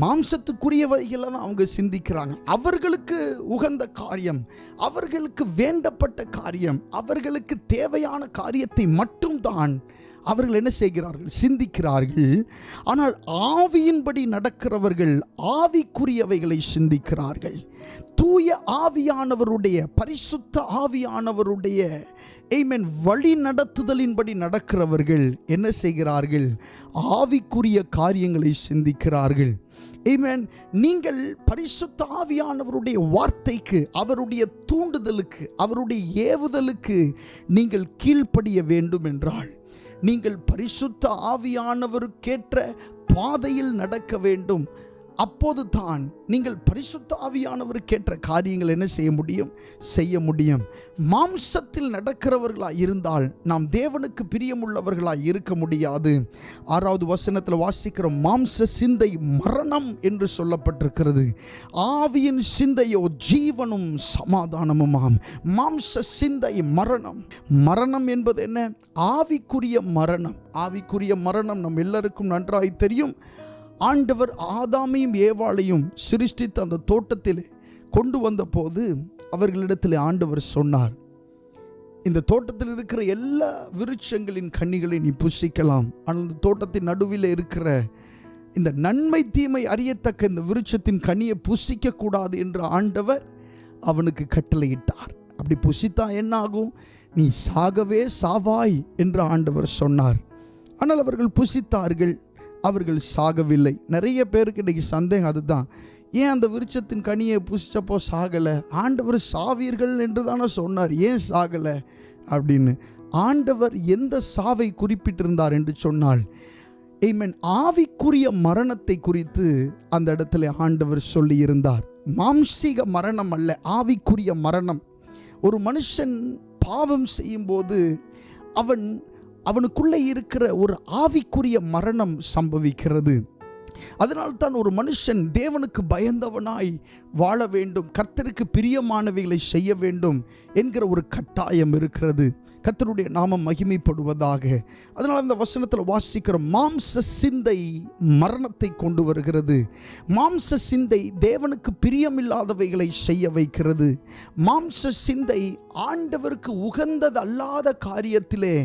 மாம்சத்துக்குரியவைகளை தான் அவங்க சிந்திக்கிறாங்க. அவர்களுக்கு உகந்த காரியம், அவர்களுக்கு வேண்டப்பட்ட காரியம், அவர்களுக்கு தேவையான காரியத்தை மட்டும்தான் அவர்கள் என்ன செய்கிறார்கள்? சிந்திக்கிறார்கள். ஆனால் ஆவியின்படி நடக்கிறவர்கள் ஆவிக்குரியவைகளை சிந்திக்கிறார்கள். தூய ஆவியானவருடைய, பரிசுத்த ஆவியானவருடைய ஆமென் வழி நடத்துதலின்படி நடக்கிறவர்கள் என்ன செய்கிறார்கள்? ஆவிக்குரிய காரியங்களை சிந்திக்கிறார்கள். ஆமென். நீங்கள் பரிசுத்த ஆவியானவருடைய வார்த்தைக்கு, அவருடைய தூண்டுதலுக்கு, அவருடைய ஏவுதலுக்கு நீங்கள் கீழ்ப்படிய வேண்டும் என்றால், நீங்கள் பரிசுத்த ஆவியானவருக்கேற்ற பாதையில் நடக்க வேண்டும். அப்போது தான் நீங்கள் பரிசுத்த ஆவியானவருக்கேற்ற காரியங்கள் என்ன செய்ய முடியும்? செய்ய முடியும். மாம்சத்தில் நடக்கிறவர்களாய் இருந்தால் நாம் தேவனுக்கு பிரியமுள்ளவர்களாய் இருக்க முடியாது. 6வது வசனத்தில் வாசிக்கிற மாம்ச சிந்தை மரணம் என்று சொல்லப்பட்டிருக்கிறது, ஆவியின் சிந்தையோ ஜீவனும் சமாதானமுமாம். மாம்ச சிந்தை மரணம். மரணம் என்பது என்ன? ஆவிக்குரிய மரணம். ஆவிக்குரிய மரணம் நம் எல்லாருக்கும் நன்றாய் தெரியும். ஆண்டவர் ஆதாமையும் ஏவாளையும் சிருஷ்டித்த அந்த தோட்டத்தில் கொண்டு வந்த போது அவர்களிடத்தில் ஆண்டவர் சொன்னார், இந்த தோட்டத்தில் இருக்கிற எல்லா விருட்சங்களின் கனிகளை நீ புசிக்கலாம், ஆனால் இந்த தோட்டத்தின் நடுவில் இருக்கிற இந்த நன்மை தீமை அறியத்தக்க இந்த விருட்சத்தின் கனியை புசிக்க கூடாது என்று ஆண்டவர் அவனுக்கு கட்டளையிட்டார். அப்படி புசித்தா என்ன ஆகும்? நீ சாகவே சாவாய் என்று ஆண்டவர் சொன்னார். ஆனால் அவர்கள் புசித்தார்கள், அவர்கள் சாகவில்லை. நிறைய பேருக்கு இன்றைக்கி சந்தேகம் அதுதான், ஏன் அந்த விருட்சத்தின் கனியை புசிச்சப்போ சாகலை? ஆண்டவர் சாவீர்கள் என்று தானே சொன்னார், ஏன் சாகலை அப்படின்னு. ஆண்டவர் எந்த சாவை குறிப்பிட்டிருந்தார் என்று சொன்னால், ஆமென், ஆவிக்குரிய மரணத்தை குறித்து அந்த இடத்துல ஆண்டவர் சொல்லியிருந்தார். மாம்சீக மரணம் அல்ல, ஆவிக்குரிய மரணம். ஒரு மனுஷன் பாவம் செய்யும்போது அவனுக்குள்ளே இருக்கிற ஒரு ஆவிக்குரிய மரணம் சம்பவிக்கிறது. அதனால்தான் ஒரு மனுஷன் தேவனுக்கு பயந்தவனாய் வாழ வேண்டும், கர்த்தருக்கு பிரியமானவைகளை செய்ய வேண்டும் என்கிற ஒரு கட்டாயம் இருக்கிறது. கர்த்தருடைய நாமம் மகிமைப்படுவதாக. அதனால் அந்த வசனத்தில் வாசிக்கிற மாம்ச சிந்தை மரணத்தை கொண்டு வருகிறது. மாம்ச சிந்தை தேவனுக்கு பிரியமில்லாதவைகளை செய்ய வைக்கிறது. மாம்ச சிந்தை ஆண்டவருக்கு உகந்தது அல்லாத காரியத்திலே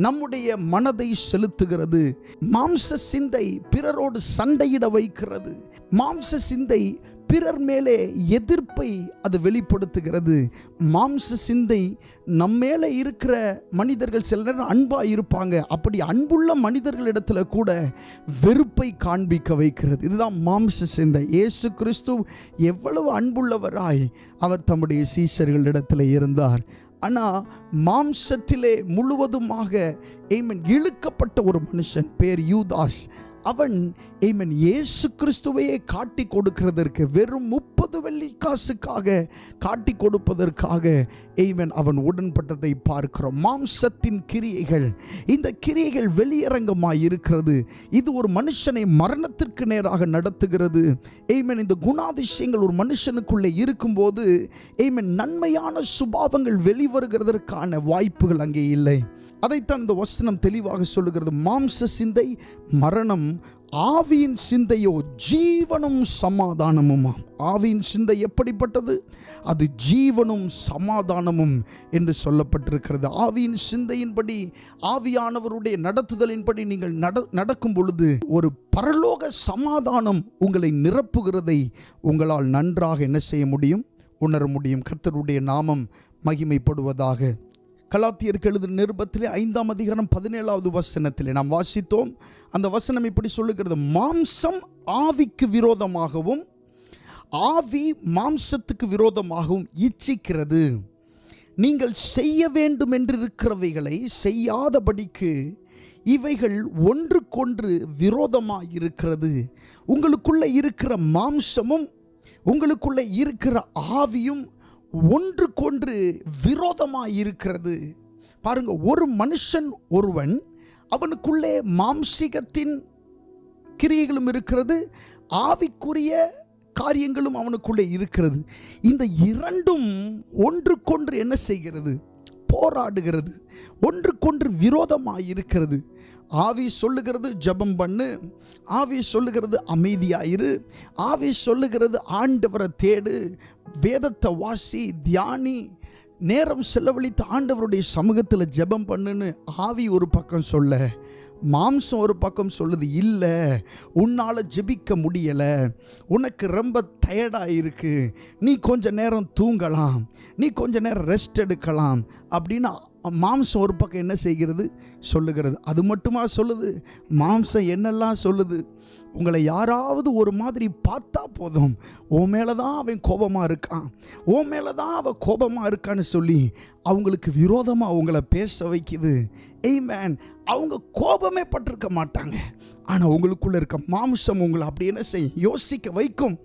நம்முடைய மனதை செலுத்துகிறது. மாம்ச சிந்தை பிறரோடு சண்டையிட வைக்கிறது. மாம்ச சிந்தை பிறர் மேலே எதிர்ப்பை அது வெளிப்படுத்துகிறது. மாம்ச சிந்தை நம்மேலே இருக்கிற மனிதர்கள் சில நேரம் அன்பாக இருப்பாங்க, அப்படி அன்புள்ள மனிதர்களிடத்துல கூட வெறுப்பை காண்பிக்க வைக்கிறது. இதுதான் மாம்ச சிந்தை. இயேசு கிறிஸ்து எவ்வளவு அன்புள்ளவராய் அவர் தம்முடைய சீஷர்களிடத்தில் இருந்தார். ஆனால் மாம்சத்திலே முழுவதுமாக இழுக்கப்பட்ட ஒரு மனுஷன் பேர் யூதாஸ். அவன் இயேசு கிறிஸ்துவையே காட்டி கொடுக்கிறதற்கு வெறும் 30 வெள்ளிக்காசுக்காக காட்டி கொடுப்பதற்காக அவன் உடன்பட்டதை பார்க்கிறோம். மாம்சத்தின் கிரியைகள், இந்த கிரியைகள் வெளியரங்கமாய் இருக்கிறது. இது ஒரு மனுஷனை மரணத்திற்கு நேராக நடத்துகிறது. இந்த குணாதிசயங்கள் ஒரு மனுஷனுக்குள்ளே இருக்கும்போது நன்மையான சுபாவங்கள் வெளிவருகிறதற்கான வாய்ப்புகள் அங்கே இல்லை. அதைத்தான் இந்த வசனம் தெளிவாக சொல்லுகிறது. மாம்ச சிந்தை மரணம், ஆவியின் சிந்தையோ ஜீவனும் சமாதானமும். ஆவியின் சிந்தை எப்படிப்பட்டது? அது ஜீவனும் சமாதானமும் என்று சொல்லப்பட்டிருக்கிறது. ஆவியின் சிந்தையின்படி, ஆவியானவருடைய நடத்துதலின்படி நீங்கள் நடக்கும் பொழுது ஒரு பரலோக சமாதானம் உங்களை நிரப்புகிறதை உங்களால் நன்றாக என்ன செய்ய முடியும்? உணர முடியும். கர்த்தருடைய நாமம் மகிமைப்படுவதாக. கலாத்தியருக்கு எழுதின நிருபத்திலே 5ஆம் அதிகாரம் 17வது வசனத்திலே நாம் வாசித்தோம். அந்த வசனம் இப்படி சொல்லுகிறது: மாம்சம் ஆவிக்கு விரோதமாகவும் ஆவி மாம்சத்துக்கு விரோதமாகவும் இச்சிக்கிறது. நீங்கள் செய்ய வேண்டும் என்று இருக்கிறவைகளை செய்யாதபடிக்கு இவைகள் ஒன்றுக்கொன்று விரோதமாக இருக்கிறது. உங்களுக்குள்ளே இருக்கிற மாம்சமும் உங்களுக்குள்ளே இருக்கிற ஆவியும் ஒன்றுக்கொன்று விரோதமாக இருக்கிறது. பாருங்க, ஒரு மனுஷன் ஒருவன், அவனுக்குள்ளே மாம்சிகத்தின் கிரியைகளும் இருக்கிறது, ஆவிக்குரிய காரியங்களும் அவனுக்குள்ளே இருக்கிறது. இந்த இரண்டும் ஒன்றுக்கொன்று என்ன செய்கிறது? போராடுகிறது, ஒன்றுக்கொன்று விரோதமாக இருக்கிறது. ஆவி சொல்லுகிறது ஜெபம் பண்ணு, ஆவி சொல்லுகிறது அமைதியாயிரு, ஆவி சொல்லுகிறது ஆண்டவரை தேடு, வேதத்தை வாசி, தியானி, நேரம் செலவழித்து ஆண்டவருடைய சமூகத்தில் ஜெபம் பண்ணுன்னு ஆவி ஒரு பக்கம் சொல்ல, மாம்சம் ஒரு பக்கம் சொல்லுது, இல்லை உன்னால் ஜெபிக்க முடியலை, உனக்கு ரொம்ப டயர்டாக இருக்கு, நீ கொஞ்ச நேரம் தூங்கலாம், நீ கொஞ்ச நேரம் ரெஸ்ட் எடுக்கலாம் அப்படின்னு மாம்சம் ஒரு பக்கம் என்ன செய்கிறது? சொல்லுகிறது. அது மட்டுமா சொல்லுது? மாம்சம் என்னெல்லாம் சொல்லுது? உங்களை யாராவது ஒரு மாதிரி பார்த்தா போதும், உன் மேலே தான் அவன் கோபமாக இருக்கான், உன் மேலே தான் அவன் கோபமாக இருக்கான்னு சொல்லி அவங்களுக்கு விரோதமாக உங்களை பேச வைக்குது. ஆமென். அவங்க கோபமே பட்டிருக்க மாட்டாங்க, ஆனால் உங்களுக்குள்ளே இருக்க மாம்சம் உங்களை அப்படி என்ன செய்யும்? யோசிக்க வைக்கும்.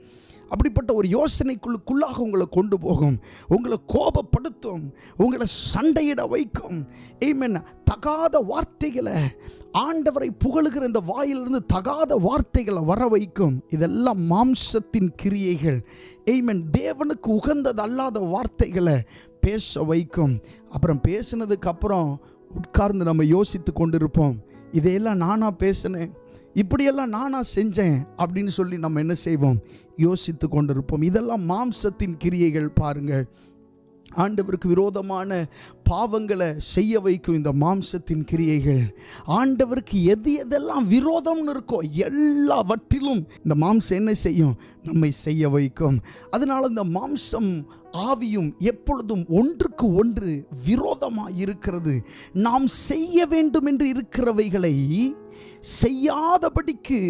அப்படிப்பட்ட ஒரு யோசனைக்குள்ளாக உங்களை கொண்டு போகும், உங்களை கோபப்படுத்தும், உங்களை சண்டையிட வைக்கும். ஆமென். தகாத வார்த்தைகளை, ஆண்டவரை புகழுகிற இந்த வாயிலிருந்து தகாத வார்த்தைகளை வர வைக்கும். இதெல்லாம் மாம்சத்தின் கிரியைகள். ஆமென். தேவனுக்கு உகந்தது அல்லாத வார்த்தைகளை பேச வைக்கும். அப்புறம் பேசினதுக்கு அப்புறம் உட்கார்ந்து நம்ம யோசித்து கொண்டிருப்போம், இதையெல்லாம் நானா பேசினேன், இப்படியெல்லாம் நானா செஞ்சேன் அப்படின்னு சொல்லி நம்ம என்ன செய்வோம்? யோசித்து கொண்டிருப்போம். இதெல்லாம் மாம்சத்தின் கிரியைகள். பாருங்க, ஆண்டவருக்கு விரோதமான பாவங்களை செய்ய வைக்கும் இந்த மாம்சத்தின் கிரியைகள். ஆண்டவருக்கு எதெல்லாம் விரோதம்னு இருக்கோ எல்லாவற்றிலும் இந்த மாம்சம் என்ன செய்யும்? நம்மை செய்ய வைக்கும். அதனால இந்த மாம்சம் ஆவியும் எப்பொழுதும் ஒன்றுக்கு ஒன்று விரோதமாக இருக்கிறது. நாம் செய்ய வேண்டும் என்று இருக்கிறவைகளை செய்யாதபடிக்கு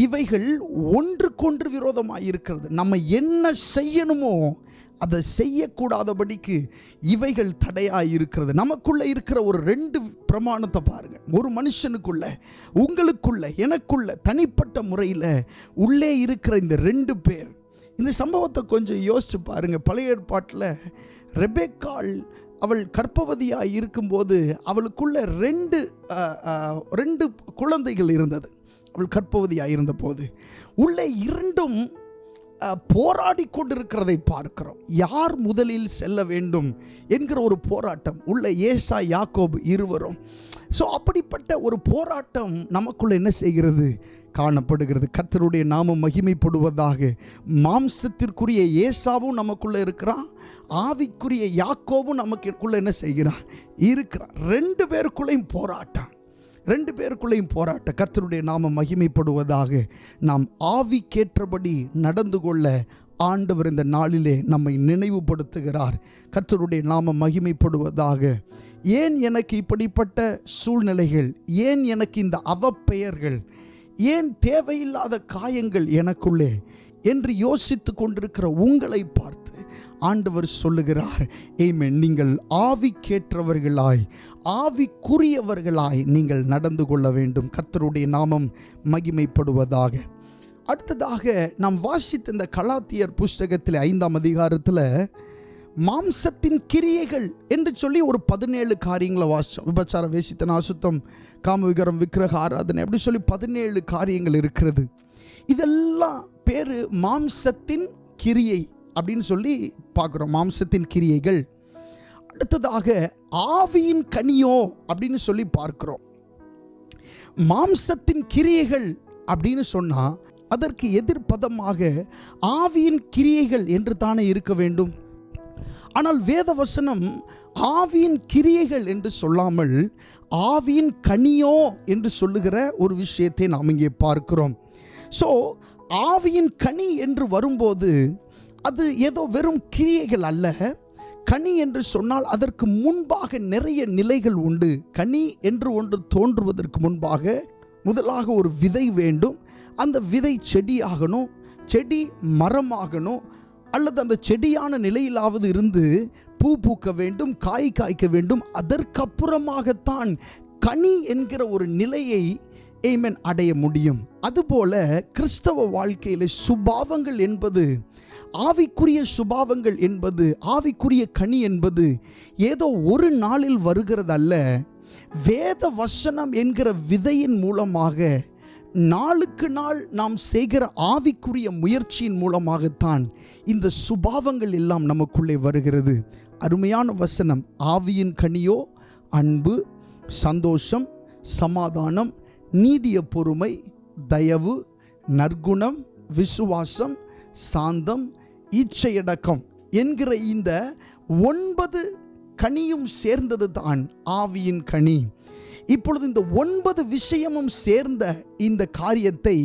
இவைகள் ஒன்றுக்கொன்று விரோதமாக இருக்கிறது. நம்ம என்ன செய்யணுமோ அதை செய்யக்கூடாதபடிக்கு இவைகள் தடையாக இருக்கிறது. நமக்குள்ளே இருக்கிற ஒரு 2 பிரமாணத்தை பாருங்க. ஒரு மனுஷனுக்குள்ள, உங்களுக்குள்ள, எனக்குள்ள தனிப்பட்ட முறையில் உள்ளே இருக்கிற இந்த 2 பேர். இந்த சம்பவத்தை கொஞ்சம் யோசிச்சு பாருங்க. பழைய ஏற்பாட்டில் ரெபெக்காள் அவள் கர்ப்பவதியாக இருக்கும்போது அவளுக்குள்ள ரெண்டு குழந்தைகள் இருந்தது. அவள் கர்ப்பவதியாக இருந்தபோது உள்ளே இரண்டும் போராடி கொண்டிருக்கிறதை பார்க்கிறோம். யார் முதலில் செல்ல வேண்டும் என்கிற ஒரு போராட்டம் உள்ள ஏசா யாக்கோபு இருவரும். ஸோ அப்படிப்பட்ட ஒரு போராட்டம் நமக்குள்ள என்ன செய்கிறது, காணப்படுகிறது. கர்த்தருடைய நாமம் மகிமைப்படுவதாக. மாம்சத்திற்குரிய ஏசாவும் நமக்குள்ள இருக்கிறான், ஆவிக்குரிய யாக்கோபும் நமக்குள்ள என்ன செய்கிறான், இருக்கிறான். ரெண்டு பேருக்குள்ளேயும் போராட்டம். கர்த்தருடைய நாமம் மகிமைப்படுவதாக. நாம் ஆவிக்கேற்றபடி நடந்து கொள்ள ஆண்டவர் இந்த நாளிலே நம்மை நினைவுபடுத்துகிறார். கர்த்தருடைய நாமம் மகிமைப்படுவதாக. ஏன் எனக்கு இப்படிப்பட்ட சூழ்நிலைகள், ஏன் எனக்கு இந்த அவப்பெயர்கள், ஏன் தேவையில்லாத காயங்கள் எனக்குள்ளே என்று யோசித்து கொண்டிருக்கிற உங்களை பார்த்து ஆண்டவர் சொல்லுகிறார், ஆமென், நீங்கள் ஆவிக்கேற்றவர்களாய், ஆவிக்குரியவர்களாய் நீங்கள் நடந்து கொள்ள வேண்டும். கர்த்தருடைய நாமம் மகிமைப்படுவதாக. அடுத்ததாக நாம் வாசித்த இந்த கலாத்தியர் புஸ்தகத்தில் 5ஆம் அதிகாரத்தில் மாம்சத்தின் கிரியைகள் என்று சொல்லி ஒரு 17 காரியங்களை வாசித்தோம். விபச்சாரம், வேசித்தனம், அசுத்தம், காமவிகாரம், விக்கிரக ஆராதனை, அப்படி சொல்லி 17 காரியங்கள் இருக்கிறது. இதெல்லாம் பேர் மாம்சத்தின் கிரியை அப்படின்னு சொல்லி பார்க்குறோம். மாம்சத்தின் கிரியைகள். அடுத்ததாக ஆவியின் கனியோ அப்படின்னு சொல்லி பார்க்கிறோம். மாம்சத்தின் கிரியைகள் அப்படின்னு சொன்னால் அதற்கு எதிர்ப்பதமாக ஆவியின் கிரியைகள் என்று தானே இருக்க வேண்டும். ஆனால் வேத வசனம் ஆவியின் கிரியைகள் என்று சொல்லாமல் ஆவியின் கனியோ என்று சொல்லுகிற ஒரு விஷயத்தை நாம் இங்கே பார்க்கிறோம். ஸோ ஆவியின் கனி என்று வரும்போது அது ஏதோ வெறும் கிரியைகள் அல்ல. கனி என்று சொன்னால் அதற்கு முன்பாக நிறைய நிலைகள் உண்டு. கனி என்று ஒன்று தோன்றுவதற்கு முன்பாக முதலாக ஒரு விதை வேண்டும். அந்த விதை செடியாகணும், செடி மரமாகணும், அல்லது அந்த செடியான நிலையிலாவது இருந்து பூ பூக்க வேண்டும், காய் காய்க்க வேண்டும். அதற்கப்புறமாகத்தான் கனி என்கிற ஒரு நிலையை ஆமென் அடைய முடியும். அதுபோல கிறிஸ்தவ வாழ்க்கையில் சுபாவங்கள் என்பது, ஆவிக்குரிய சுபாவங்கள் என்பது, ஆவிக்குரிய கனி என்பது ஏதோ ஒரு நாளில் வருகிறதல்ல. வேத வசனம் என்கிற விதையின் மூலமாக நாளுக்கு நாள் நாம் செய்கிற ஆவிக்குரிய முயற்சியின் மூலமாகத்தான் இந்த சுபாவங்கள் எல்லாம் நமக்குள்ளே வருகிறது. அருமையான வசனம். ஆவியின் கனியோ அன்பு, சந்தோஷம், சமாதானம், நீடிய பொறுமை, தயவு, நற்குணம், விசுவாசம், சாந்தம், இச்சையடக்கம் என்கிற இந்த 9 கனியும் சேர்ந்தது தான் ஆவியின் கனி. இப்பொழுது இந்த 9 விஷயமும் சேர்ந்த இந்த காரியத்தை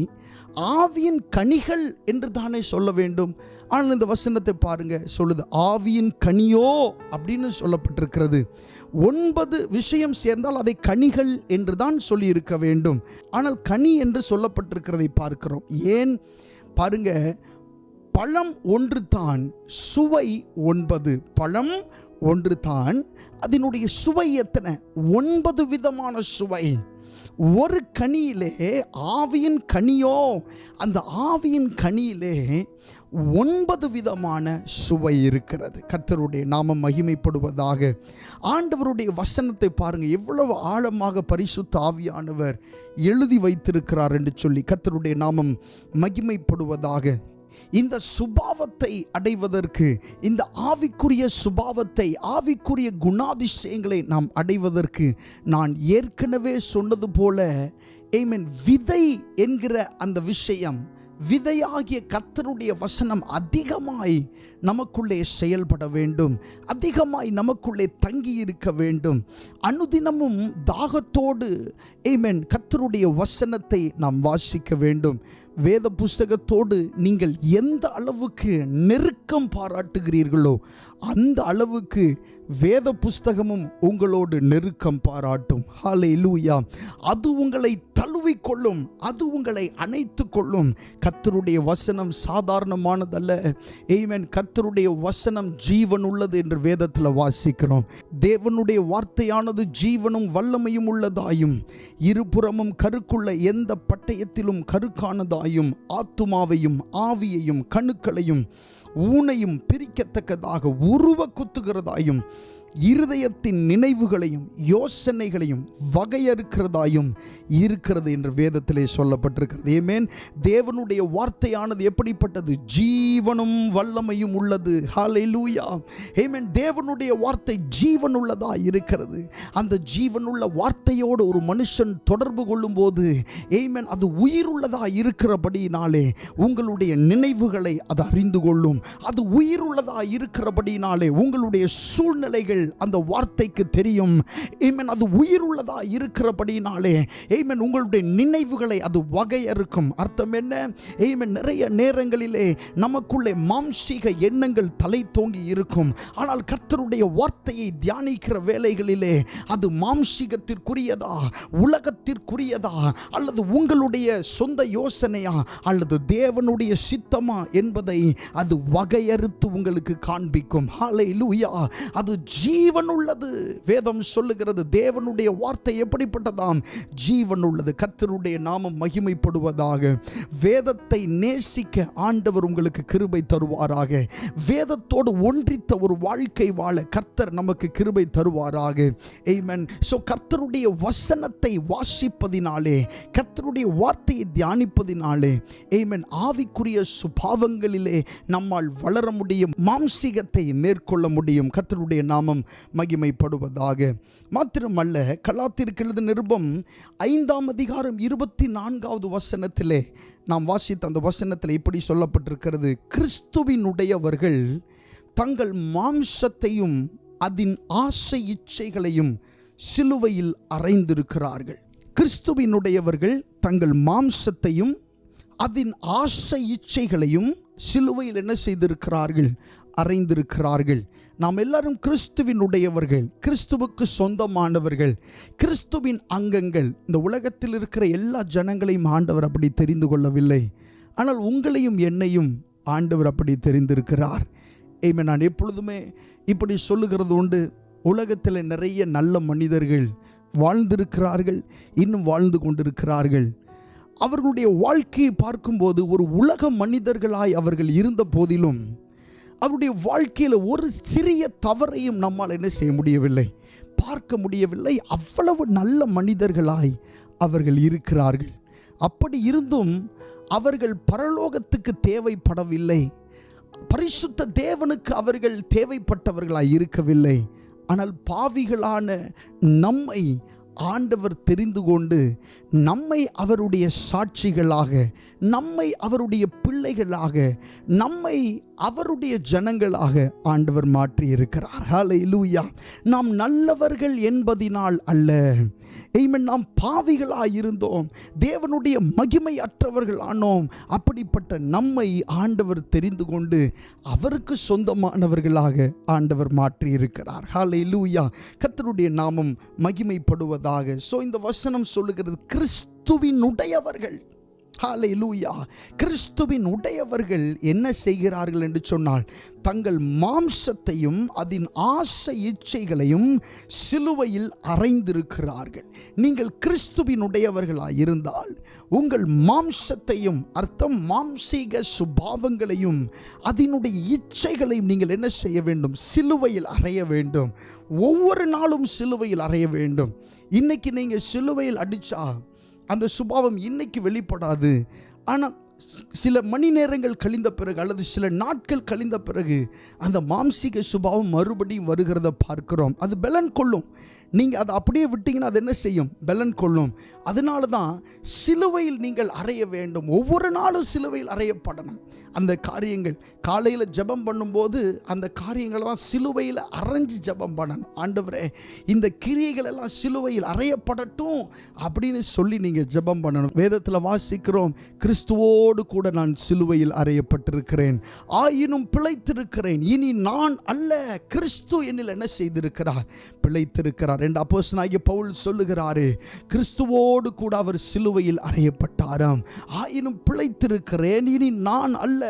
ஆவியின் கனிகள் என்று தானே சொல்ல வேண்டும். ஆனால் இந்த வசனத்தை பாருங்க, சொல்லுது ஆவியின் கனியோ அப்படின்னு சொல்லப்பட்டிருக்கிறது. 9 விஷயம் சேர்ந்தால் அதை கனிகள் என்று தான் சொல்லி இருக்க வேண்டும். ஆனால் கனி என்று சொல்லப்பட்டிருக்கிறதை பார்க்கிறோம். ஏன் பாருங்க, பழம் ஒன்று தான், சுவை 9. பழம் ஒன்று தான், அதனுடைய சுவை எத்தனை? 9 விதமான சுவை. ஒரு கனியிலே ஆவியின் கனியோ, அந்த ஆவியின் கனியிலே 9 விதமான சுவை இருக்கிறது. கர்த்தருடைய நாமம் மகிமைப்படுவதாக. ஆண்டவருடைய வசனத்தை பாருங்க, எவ்வளவு ஆழமாக பரிசுத்த ஆவியானவர் எழுதி வைத்திருக்கிறார் என்று சொல்லி. கர்த்தருடைய நாமம் மகிமைப்படுவதாக. இந்த சுபாவத்தை அடைவதற்கு, இந்த ஆவிக்குரிய சுபாவத்தை, ஆவிக்குரிய குணாதிசயங்களை நாம் அடைவதற்கு, நான் ஏற்கனவே சொன்னது போல ஆமென், விதை என்கிற அந்த விஷயம், விதையாகிய கர்த்தருடைய வசனம் அதிகமாய் நமக்குள்ளே செயல்பட வேண்டும், அதிகமாய் நமக்குள்ளே தங்கி இருக்க வேண்டும். அனுதினமும் தாகத்தோடு ஆமென் கர்த்தருடைய வசனத்தை நாம் வாசிக்க வேண்டும். வேத புஸ்தகத்தோடு நீங்கள் எந்த அளவுக்கு நெருக்கம் பாராட்டுகிறீர்களோ அந்த அளவுக்கு வேத புஸ்தகமும் உங்களோடு நெருக்கம் பாராட்டும். ஹல்லேலூயா. அது உங்களை தழுவிக்கொள்ளும், அது உங்களை அணைத்து கொள்ளும். கர்த்தருடைய வசனம் சாதாரணமானதல்ல. ஆமென். கர்த்தருடைய வசனம் ஜீவன் உள்ளது என்று வேதத்தில் வாசிக்கிறோம். தேவனுடைய வார்த்தையானது ஜீவனும் வல்லமையும் உள்ளதாயும், இருபுறமும் கருக்குள்ள எந்த பட்டயத்திலும் கருக்கானதாயும், ஆத்துமாவையும் ஆவியையும் கணுக்களையும் ஊனையும் பிரிக்கத்தக்கதாக உருவ குத்துகிறதாயும், இருதயத்தின் நினைவுகளையும் யோசனைகளையும் வகையறுக்கிறதாயும் இருக்கிறது என்று வேதத்திலே சொல்லப்பட்டிருக்கிறது. ஆமென். தேவனுடைய வார்த்தையானது எப்படிப்பட்டது? ஜீவனும் வல்லமையும் உள்ளது. ஹல்லேலூயா. ஆமென். தேவனுடைய வார்த்தை ஜீவன் உள்ளதா இருக்கிறது. அந்த ஜீவனுள்ள வார்த்தையோடு ஒரு மனுஷன் தொடர்பு கொள்ளும் போது ஆமென், அது உயிர் உள்ளதா இருக்கிறபடியினாலே உங்களுடைய நினைவுகளை அது அறிந்து கொள்ளும். அது உயிர் உள்ளதா இருக்கிறபடியினாலே உங்களுடைய சூழ்நிலைகள் அந்த வார்த்தைக்கு தெரியும். ஆமென். அது உயிர் உள்ளதா இருக்கிறபடியினாலே ஆமென், உங்களுடைய நினைவுகளை அது வகையறுக்கும். அர்த்தம் என்ன? ஆமென். நிறைய நேரங்களிலே நமக்குள்ளே மாம்சீக எண்ணங்கள் தலை தோங்கி இருக்கும். ஆனால் கர்த்தருடைய வார்த்தையை தியானிக்கிற வேளைகளிலே அது மாம்சீகத்திற்குரியதா, உலகத்திற்குரியதா, அல்லது உங்களுடைய சொந்த யோசனையா, அல்லது தேவனுடைய சித்தமா என்பதை அது வகையறுத்து உங்களுக்கு காண்பிக்கும். ஹல்லேலூயா. அது ஜீவன் உள்ளது. வேதம் சொல்லுகிறது தேவனுடைய வார்த்தை எப்படிப்பட்டதாம்? ஜீவன் உள்ளது. கர்த்தருடைய நாமம் மகிமைப்படுவதாக. வேதத்தை நேசிக்க ஆண்டவர் உங்களுக்கு கிருபை தருவாராக. வேதத்தோடு ஒன்றித்த ஒரு வாழ்க்கை வாழ கர்த்தர் நமக்கு கிருபை தருவாராக. ஆமென். சோ கர்த்தருடைய வசனத்தை வாசிப்பதினாலே, கர்த்தருடைய வார்த்தையை தியானிப்பதினாலே ஆமென், ஆவிக்குரிய சுபாவங்களிலே நம்மால் வளர முடியும், மாம்சீகத்தை மேற்கொள்ள முடியும். கர்த்தருடைய நாமம் மகிமைப்படுவதாக. மாத்திரமல்ல, கலாத்தியருக்கு எழுதின நிருபம் 5ஆம் அதிகாரம் 24வது வசனத்திலே நாம் வாசித்த அந்த வசனத்தில் இப்படி சொல்லப்பட்டிருக்கிறது: கிறிஸ்துவினுடையவர்கள் தங்கள் மாம்சத்தையும் அதன் ஆசை இச்சைகளையும் சிலுவையில் அறைந்திருக்கிறார்கள். கிறிஸ்துவினுடையவர்கள் தங்கள் மாம்சத்தையும் அதன் ஆசை இச்சைகளையும் சிலுவையில் என்ன செய்திருக்கிறார்கள்? அறைந்திருக்கிறார்கள். நாம் எல்லாரும் கிறிஸ்துவினுடையவர்கள், கிறிஸ்துவுக்கு சொந்தமானவர்கள், கிறிஸ்துவின் அங்கங்கள். இந்த உலகத்தில் இருக்கிற எல்லா ஜனங்களையும் ஆண்டவர் அப்படி தெரிந்து கொள்ளவில்லை. ஆனால் உங்களையும் என்னையும் ஆண்டவர் அப்படி தெரிந்திருக்கிறார். ஆமென். நான் எப்பொழுதுமே இப்படி சொல்லுகிறது உண்டு. உலகத்தில் நிறைய நல்ல மனிதர்கள் வாழ்ந்திருக்கிறார்கள், இன்னும் வாழ்ந்து கொண்டிருக்கிறார்கள். அவர்களுடைய வாழ்க்கையை பார்க்கும்போது ஒரு உலக மனிதர்களாய் அவர்கள் இருந்த போதிலும் அவருடைய வாழ்க்கையில் ஒரு சிறிய தவறையும் நம்மால் என்ன செய்ய முடியவில்லை, பார்க்க முடியவில்லை. அவ்வளவு நல்ல மனிதர்களாய் அவர்கள் இருக்கிறார்கள். அப்படி இருந்தும் அவர்கள் பரலோகத்துக்கு தேவைப்படவில்லை, பரிசுத்த தேவனுக்கு அவர்கள் தேவைப்பட்டவர்களாய் இருக்கவில்லை. ஆனால் பாவிகளான நம்மை ஆண்டவர் தெரிந்து கொண்டு நம்மை அவருடைய சாட்சிகளாக, நம்மை அவருடைய பிள்ளைகளாக, நம்மை அவருடைய ஜனங்களாக ஆண்டவர் மாற்றி இருக்கிறார். ஹல்லேலூயா. நாம் நல்லவர்கள் என்பதினால் அல்ல. ஆமென். நாம் பாவிகளாய் இருந்தோம், தேவனுடைய மகிமை அற்றவர்கள் ஆனோம். அப்படிப்பட்ட நம்மை ஆண்டவர் தெரிந்து கொண்டு அவருக்கு சொந்தமானவர்களாக ஆண்டவர் மாற்றி இருக்கிறார். ஹல்லேலூயா. கர்த்தருடைய நாமம் மகிமைப்படுவதாக. சோ இந்த வசனம் சொல்லுகிறது கிறிஸ்துவினுடையவர்கள். ஹல்லேலூயா. கிறிஸ்துவின் உடையவர்கள் என்ன செய்கிறார்கள் என்று சொன்னால், தங்கள் மாம்சத்தையும் அதன் ஆசை இச்சைகளையும் சிலுவையில் அறைந்திருக்கிறார்கள். நீங்கள் கிறிஸ்துவின் உடையவர்களாய் இருந்தால் உங்கள் மாம்சத்தையும், அர்த்தம் மாம்சீக சுபாவங்களையும் அதனுடைய இச்சைகளையும் நீங்கள் என்ன செய்ய வேண்டும்? சிலுவையில் அறைய வேண்டும். ஒவ்வொரு நாளும் சிலுவையில் அறைய வேண்டும். இன்னைக்கு நீங்கள் சிலுவையில் அடிச்சா அந்த சுபாவம் இன்னைக்கு வெளிப்படாது. ஆனால் சில மணி நேரங்கள் கழிந்த பிறகு அல்லது சில நாட்கள் கழிந்த பிறகு அந்த மாம்சீக சுபாவம் மறுபடியும் வருகிறத பார்க்கிறோம். அது பலன் கொள்ளும். நீங்கள் அதை அப்படியே விட்டீங்கன்னா அது என்ன செய்யும்? பலன் கொள்ளும். அதனால தான் சிலுவையில் நீங்கள் அறைய வேண்டும். ஒவ்வொரு நாளும் சிலுவையில் அறையப்படணும். அந்த காரியங்கள் காலையில் ஜெபம் பண்ணும்போது அந்த காரியங்களெல்லாம் சிலுவையில் அரைஞ்சு ஜெபம் பண்ணணும். ஆண்டவரே, இந்த கிரியைகள் எல்லாம் சிலுவையில் அறையப்படட்டும் அப்படின்னு சொல்லி நீங்கள் ஜெபம் பண்ணணும். வேதத்தில் வாசிக்கிறோம், கிறிஸ்துவோடு கூட நான் சிலுவையில் அறையப்பட்டிருக்கிறேன், ஆயினும் பிழைத்திருக்கிறேன். இனி நான் அல்ல, கிறிஸ்து என்னில் என்ன செய்திருக்கிறார்? பிழைத்திருக்கிறார். என்று அப்போஸ்தலனாகிய பவுல் சொல்லுகிறாரே, கிறிஸ்துவோடு கூட அவர் சிலுவையில் அறையப்பட்டாராம். ஆயினும் பிழைத்திருக்கிறேன், இனி நான் அல்ல,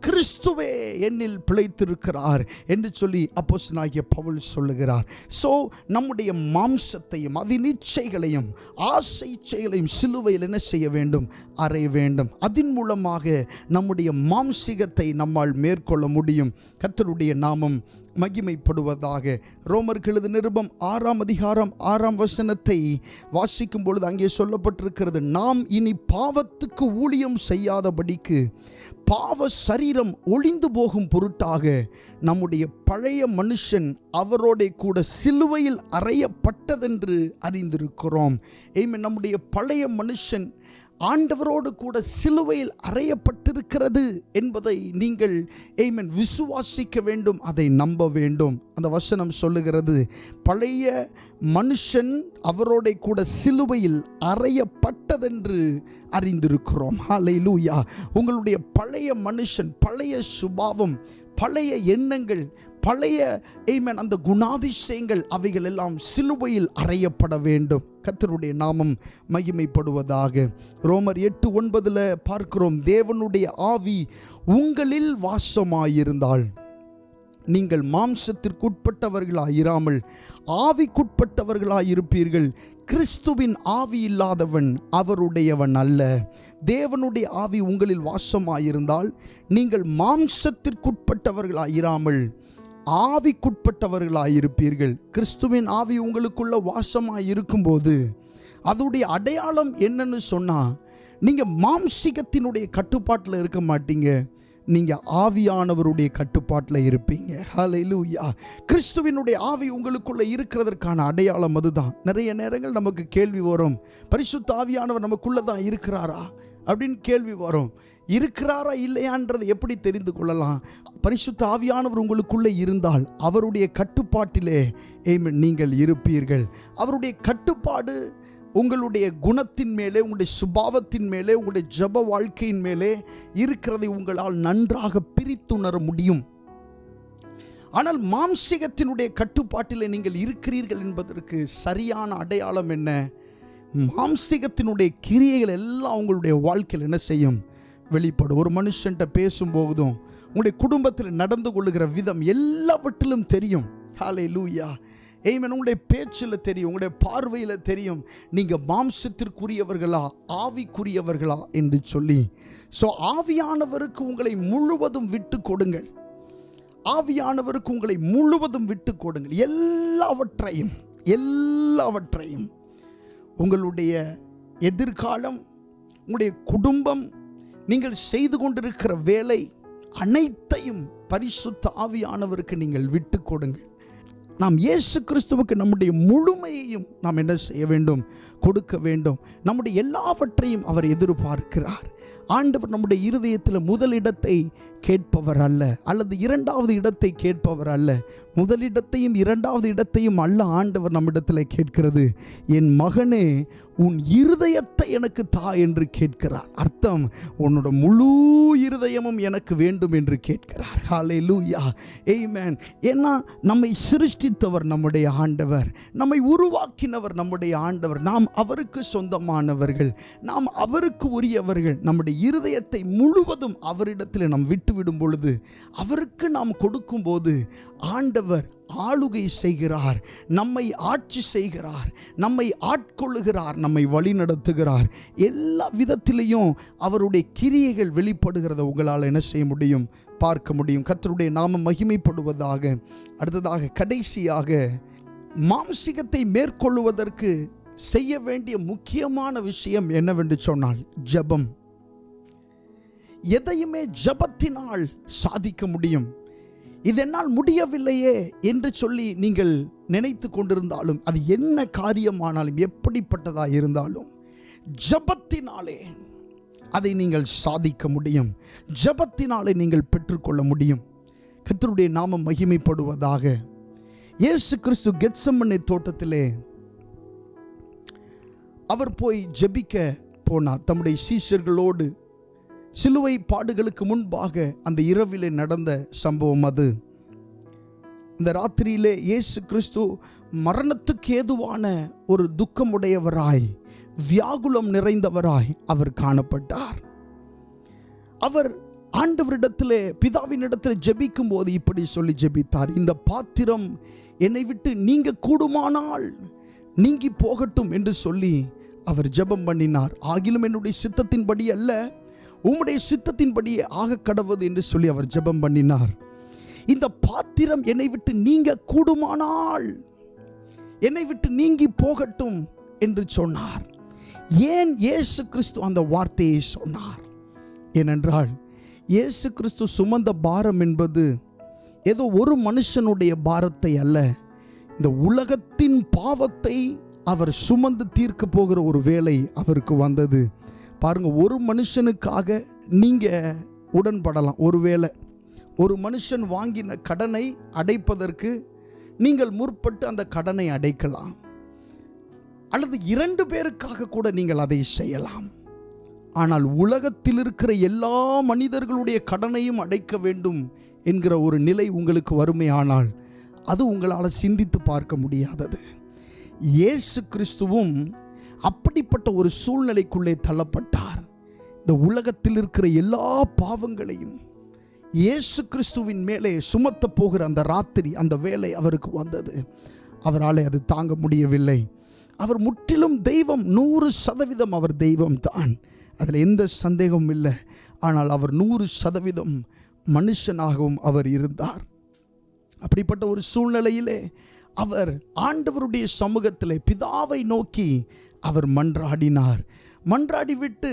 கிறிஸ்துவே என்னில் பிழைத்திருக்கிறார் என்று சொல்லி அப்போஸ்தலனாகிய பவுல் சொல்லுகிறார். சோ நம்முடைய மாம்சத்தையும் அதன் இச்சைகளையும் ஆசை இச்சைகளையும் சிலுவையில் என்ன செய்ய வேண்டும்? அறைய வேண்டும். அதன் மூலமாக நம்முடைய மாம்சிகத்தை நம்மால் மேற்கொள்ள முடியும். கர்த்தருடைய நாமம் மகிமைப்படுவதாக. ரோமருக்கு எழுதின நிருபம் 6ஆம் அதிகாரம் 6ஆம் வசனத்தை வாசிக்கும் பொழுது அங்கே சொல்லப்பட்டிருக்கிறது, நாம் இனி பாவத்துக்கு ஊழியம் செய்யாதபடிக்கு பாவ சரீரம் ஒளிந்து போகும் பொருட்டாக நம்முடைய பழைய மனுஷன் அவரோட கூட சிலுவையில் அறையப்பட்டதென்று அறிந்திருக்கிறோம். நம்முடைய பழைய மனுஷன் ஆண்டவரோடு கூட சிலுவையில் அறையப்பட்டிருக்கிறது என்பதை நீங்கள் விசுவாசிக்க வேண்டும், அதை நம்ப வேண்டும். அந்த வசனம் சொல்லுகிறது, பழைய மனுஷன் அவரோட கூட சிலுவையில் அறையப்பட்டதென்று அறிந்திருக்கிறோம். ஹல்லேலூயா. உங்களுடைய பழைய மனுஷன், பழைய சுபாவம், பழைய எண்ணங்கள், பழைய அந்த குணாதிசயங்கள் அவைகள் எல்லாம் சிலுவையில் அறையப்பட வேண்டும். கர்த்தருடைய நாமம் மகிமைப்படுவதாக. ரோமர் 8:9 பார்க்கிறோம், தேவனுடைய ஆவி உங்களில் வாசமாயிருந்தால் நீங்கள் மாம்சத்திற்குட்பட்டவர்களாயிராமல் ஆவிக்குட்பட்டவர்களாயிருப்பீர்கள். கிறிஸ்துவின் ஆவி இல்லாதவன் அவருடையவன் அல்ல. தேவனுடைய ஆவி உங்களில் வாசமாயிருந்தால் நீங்கள் மாம்சத்திற்குட்பட்டவர்களாயிராமல் ஆவிக்குட்பட்டவர்களாயிருப்பீர்கள். கிறிஸ்துவின் ஆவி உங்களுக்குள்ள வாசமாய் இருக்கும்போது அதோடைய அடையாளம் என்னன்னு சொன்னா, நீங்க மாம்சிகத்தினுடைய கட்டுப்பாட்டில் இருக்க மாட்டீங்க, நீங்க ஆவியானவருடைய கட்டுப்பாட்டில் இருப்பீங்க. ஹல்லேலூயா. கிறிஸ்துவினுடைய ஆவி உங்களுக்குள்ள இருக்கிறதற்கான அடையாளம் அதுதான். நிறைய நேரங்கள் நமக்கு கேள்வி வரும், பரிசுத்த ஆவியானவர் நமக்குள்ள தான் இருக்கிறாரா அப்படின்னு கேள்வி வரும். இருக்கிறாரா இல்லையான்றதை எப்படி தெரிந்து கொள்ளலாம்? பரிசுத்த ஆவியானவர் உங்களுக்குள்ளே இருந்தால் அவருடைய கட்டுப்பாட்டிலே நீங்கள் இருப்பீர்கள். அவருடைய கட்டுப்பாடு உங்களுடைய குணத்தின் மேலே, உங்களுடைய சுபாவத்தின் மேலே, உங்களுடைய ஜெப வாழ்க்கையின் மேலே இருக்கிறதை உங்களால் நன்றாக பிரித்துணர முடியும். ஆனால் மாம்சிகத்தினுடைய கட்டுப்பாட்டில் நீங்கள் இருக்கிறீர்கள் என்பதற்கு சரியான அடையாளம் என்ன? மாம்சிகத்தினுடைய கிரியைகள் எல்லாம் உங்களுடைய வாழ்க்கையில் என்ன செய்யும்? வெளிப்படும். ஒரு மனுஷன்ட்ட பேசும்போதும் உங்களுடைய குடும்பத்தில் நடந்து கொள்ளுகிற விதம் எல்லாவற்றிலும் தெரியும். ஹல்லேலூயா. உங்களுடைய பேச்சில் தெரியும், உங்களுடைய பார்வையில் தெரியும், நீங்கள் மாம்சத்திற்குரியவர்களா ஆவிக்குரியவர்களா என்று சொல்லி. ஆவியானவருக்கு உங்களை முழுவதும் விட்டு கொடுங்கள். ஆவியானவருக்கு உங்களை முழுவதும் விட்டு கொடுங்கள். எல்லாவற்றையும் உங்களுடைய எதிர்காலம், உங்களுடைய குடும்பம், நீங்கள் செய்து கொண்டிருக்கிற வேலை அனைத்தையும் பரிசுத்த ஆவியானவருக்கு நீங்கள் விட்டு கொடுங்கள். நாம் இயேசு கிறிஸ்துவுக்கு நம்முடைய முழுமையையும் நாம் என்ன செய்ய வேண்டும்? கொடுக்க வேண்டும். நம்முடைய எல்லாவற்றையும் அவர் எதிர்பார்க்கிறார். ஆண்டவர் நம்முடைய இருதயத்தில் முதலிடத்தை கேட்பவர் அல்ல, அல்லது இரண்டாவது இடத்தை கேட்பவர் அல்ல. முதலிடத்தையும் இரண்டாவது இடத்தையும் அல்ல ஆண்டவர் நம்மிடத்தில் கேட்கிறது. என் மகனே, உன் இருதயத்தை எனக்கு தா என்று கேட்கிறார். அர்த்தம், உன்னோட முழு இருதயமும் எனக்கு வேண்டும் என்று கேட்கிறார். ஹல்லேலூயா. ஆமென். ஏன்னா நம்மை சிருஷ்டித்தவர் நம்முடைய ஆண்டவர், நம்மை உருவாக்கினவர் நம்முடைய ஆண்டவர். நாம் அவருக்கு சொந்தமானவர்கள், நாம் அவருக்கு உரியவர்கள். நம்முடைய இருதயத்தை முழுவதும் அவரிடத்தில் நாம் விட்டுவிடும் பொழுது, அவருக்கு நாம் கொடுக்கும் போது ஆண்டவர் ஆளுகை செய்கிறார், நம்மை ஆட்சி செய்கிறார், நம்மை ஆட்கொள்ளுகிறார், நம்மை வழி நடத்துகிறார். எல்லா விதத்திலையும் அவருடைய கிரியைகள் வெளிப்படுகிறத உங்களால் என்ன செய்ய முடியும்? பார்க்க முடியும். கர்த்தருடைய நாமம் மகிமைப்படுவதாக. அடுத்ததாக, கடைசியாக, மாம்சிகத்தை மேற்கொள்வதற்கு செய்ய வேண்டிய முக்கியமான விஷயம் என்னவென்று சொன்னால் ஜெபம். எதையுமே ஜெபத்தினால் சாதிக்க முடியும். இதென்னால் முடியவில்லையே என்று சொல்லி நீங்கள் நினைத்து கொண்டிருந்தாலும், அது என்ன காரியமானாலும், எப்படிப்பட்டதாக இருந்தாலும், ஜெபத்தினாலே அதை நீங்கள் சாதிக்க முடியும். ஜெபத்தினாலே நீங்கள் பெற்றுக்கொள்ள முடியும். கர்த்தருடைய நாமம் மகிமைப்படுவதாக. இயேசு கிறிஸ்து கெத்செமனே தோட்டத்திலே அவர் போய் ஜெபிக்க போனார் தம்முடைய சீஷர்களோடு. சிலுவை பாடுகளுக்கு முன்பாக அந்த இரவிலே நடந்த சம்பவம் அது. இந்த ராத்திரியிலே இயேசு கிறிஸ்து மரணத்துக்கு ஏதுவான ஒரு துக்கமுடையவராய், வியாகுலம் நிறைந்தவராய் அவர் காணப்பட்டார். அவர் ஆண்டவரிடத்திலே, பிதாவினிடத்தில் ஜெபிக்கும் போது இப்படி சொல்லி ஜெபித்தார், இந்த பாத்திரம் என்னை விட்டு நீங்க கூடுமானால் நீங்கி போகட்டும் என்று சொல்லி அவர் ஜெபம் பண்ணினார். ஆகிலும் என்னுடைய சித்தத்தின்படி அல்ல, உம்முடைய சித்தத்தின்படியே ஆக கடவுது என்று சொல்லி அவர் ஜெபம் பண்ணினார். இந்த பாத்திரம் என்னை விட்டு நீங்க கூடுமானால் என்னை விட்டு நீங்கி போகட்டும் என்று சொன்னார். ஏன் இயேசு கிறிஸ்து அந்த வார்த்தையை சொன்னார்? ஏனென்றால் இயேசு கிறிஸ்து சுமந்த பாரம் என்பது ஏதோ ஒரு மனுஷனுடைய பாரத்தை அல்ல, இந்த உலகத்தின் பாவத்தை அவர் சுமந்து தீர்க்க போகிற ஒரு வேலை அவருக்கு வந்தது. பாருங்க, ஒரு மனுஷனுக்காக நீங்க உடன்படலாம். ஒருவேளை ஒரு மனுஷன் வாங்கின கடனை அடைப்பதற்கு நீங்கள் முற்பட்டு அந்த கடனை அடைக்கலாம், அல்லது 2 பேருக்காக கூட நீங்கள் அதை செய்யலாம். ஆனால் உலகத்தில் இருக்கிற எல்லா மனிதர்களுடைய கடனையும் அடைக்க வேண்டும் என்கிற ஒரு நிலை உங்களுக்கு வறுமையானால் அது உங்களால் சிந்தித்து பார்க்க முடியாதது. இயேசு கிறிஸ்துவும் அப்படிப்பட்ட ஒரு சூழ்நிலைக்குள்ளே தள்ளப்பட்டார். இந்த உலகத்தில் இருக்கிற எல்லா பாவங்களையும் இயேசு கிறிஸ்துவின் மேலே சுமத்த போகிற அந்த ராத்திரி, அந்த வேலை அவருக்கு வந்தது. அவரால் அது தாங்க முடியவில்லை. அவர் முற்றிலும் தெய்வம், 100% அவர் தெய்வம் தான், அதில் எந்த சந்தேகமும் இல்லை. ஆனால் அவர் 100% மனுஷனாகவும் அவர் இருந்தார். அப்படிப்பட்ட ஒரு சூழ்நிலையிலே அவர் ஆண்டவருடைய சமூகத்திலே பிதாவை நோக்கி அவர் மன்றாடினார். மன்றாடிவிட்டு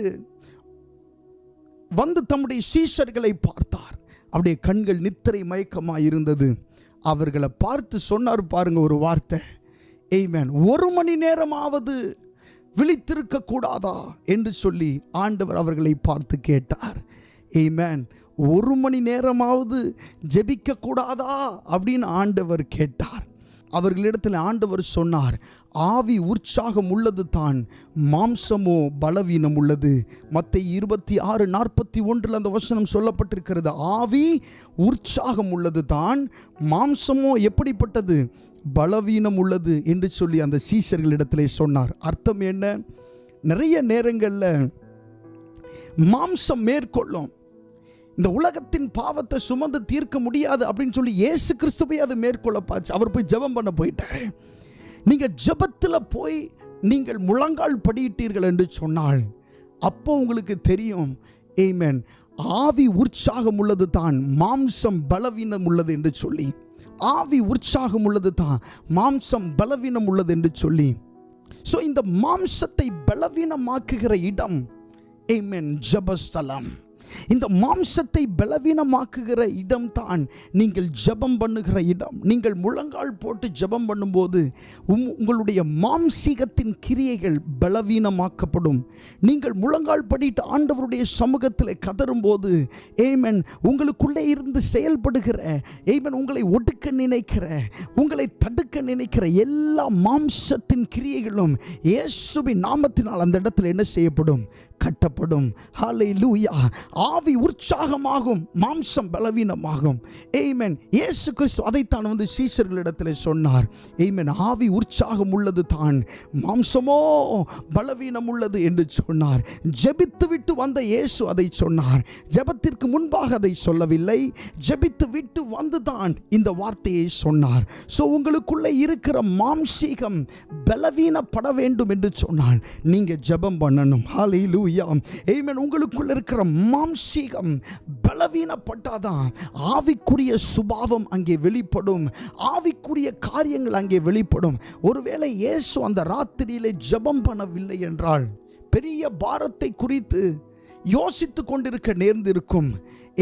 வந்து தம்முடைய சீஷர்களை பார்த்தார். அவருடைய கண்கள் நித்திரை மயக்கமாக இருந்தது. அவர்களை பார்த்து சொன்னார், பாருங்க ஒரு வார்த்தை, ஆமென், 1 மணி நேரமாவது விழித்திருக்க கூடாதா என்று சொல்லி ஆண்டவர் அவர்களை பார்த்து கேட்டார். ஆமென், 1 மணி நேரமாவது ஜெபிக்க கூடாதா அப்படின்னு ஆண்டவர் கேட்டார். அவர்களிடத்தில் ஆண்டவர் சொன்னார், ஆவி உற்சாகம் உள்ளது தான், மாம்சமோ பலவீனம் உள்ளது. மத்தேயு 26:41 அந்த வசனம் சொல்லப்பட்டிருக்கிறது. ஆவி உற்சாகம் உள்ளது தான், மாம்சமோ எப்படிப்பட்டது? பலவீனம் உள்ளது என்று சொல்லி அந்த சீஷர்களிடத்திலே சொன்னார். அர்த்தம் என்ன? நிறைய நேரங்களில் மாம்சம் மேற்கொள்ளும். இந்த உலகத்தின் பாவத்தை சுமந்து தீர்க்க முடியாது அப்படின்னு சொல்லி இயேசு கிறிஸ்துவை அது மேற்கொள்ள பாச்சு. அவர் போய் ஜெபம் பண்ண போயிட்டாரு. நீங்கள் ஜெபத்தில் போய் நீங்கள் முழங்கால் படியிட்டீர்கள் என்று சொன்னால் அப்போ உங்களுக்கு தெரியும், ஆமென், ஆவி உற்சாகம் உள்ளது தான், மாம்சம் பலவீனம் உள்ளது என்று சொல்லி. ஆவி உற்சாகம் உள்ளது தான், மாம்சம் பலவீனம் உள்ளது என்று சொல்லி. ஸோ இந்த மாம்சத்தை பலவீனமாக்குகிற இடம், ஆமென், ஜெபஸ்தலம். இந்த மாம்சத்தை பலவீனமாக்குகிற இடம் தான் நீங்கள் ஜெபம் பண்ணுகிற இடம். நீங்கள் முழங்கால் போட்டு ஜெபம் பண்ணும்போது உங்களுடைய மாம்சீகத்தின் கிரியைகள் பலவீனமாக்கப்படும். நீங்கள் முழங்கால் படிட்டு ஆண்டவருடைய சமூகத்தில் கதறும்போது, ஆமென், உங்களுக்குள்ளே இருந்து செயல்படுகிற, ஆமென், உங்களை ஒடுக்க நினைக்கிற, உங்களை தடுக்க நினைக்கிற எல்லா மாம்சத்தின் கிரியைகளும் இயேசுவின் நாமத்தினால் அந்த இடத்துல என்ன செய்யப்படும்? கட்டப்படும். ஹல்லேலூயா. ஆவி உற்சாகமாகும், மாம்சம் பலவீனமாகும். ஆமென். இயேசு கிறிஸ்து அதைத்தான் வந்து சீஷர்களிடத்தில் சொன்னார். ஆமென். ஆவி உற்சாகம் உள்ளது தான், மாம்சமோ பலவீனம் உள்ளது என்று சொன்னார். ஜெபித்து விட்டு வந்த இயேசு அதை சொன்னார். ஜெபத்திற்கு முன்பாக அதை சொல்லவில்லை, ஜெபித்து விட்டு வந்து தான் இந்த வார்த்தையை சொன்னார். ஸோ உங்களுக்குள்ளே இருக்கிற மாம்சீகம் பலவீனப்பட வேண்டும் என்று சொன்னால் நீங்க ஜெபம் பண்ணணும். ஹல்லேலூயா. ஆமென். உங்களுக்குள்ள இருக்கிற மாம்சீகம் பலவீனப்பட்டாதான் ஆவிக்குரிய சுபாவம் அங்கே வெளிப்படும், ஆவிக்குரிய காரியங்கள் அங்கே வெளிப்படும். ஒருவேளை இயேசு அந்த ராத்திரியிலே ஜெபம் பண்ணவில்லை என்றால் பெரிய பாரத்தை குறித்து யோசித்து கொண்டிருக்க நேர்ந்திருக்கும்.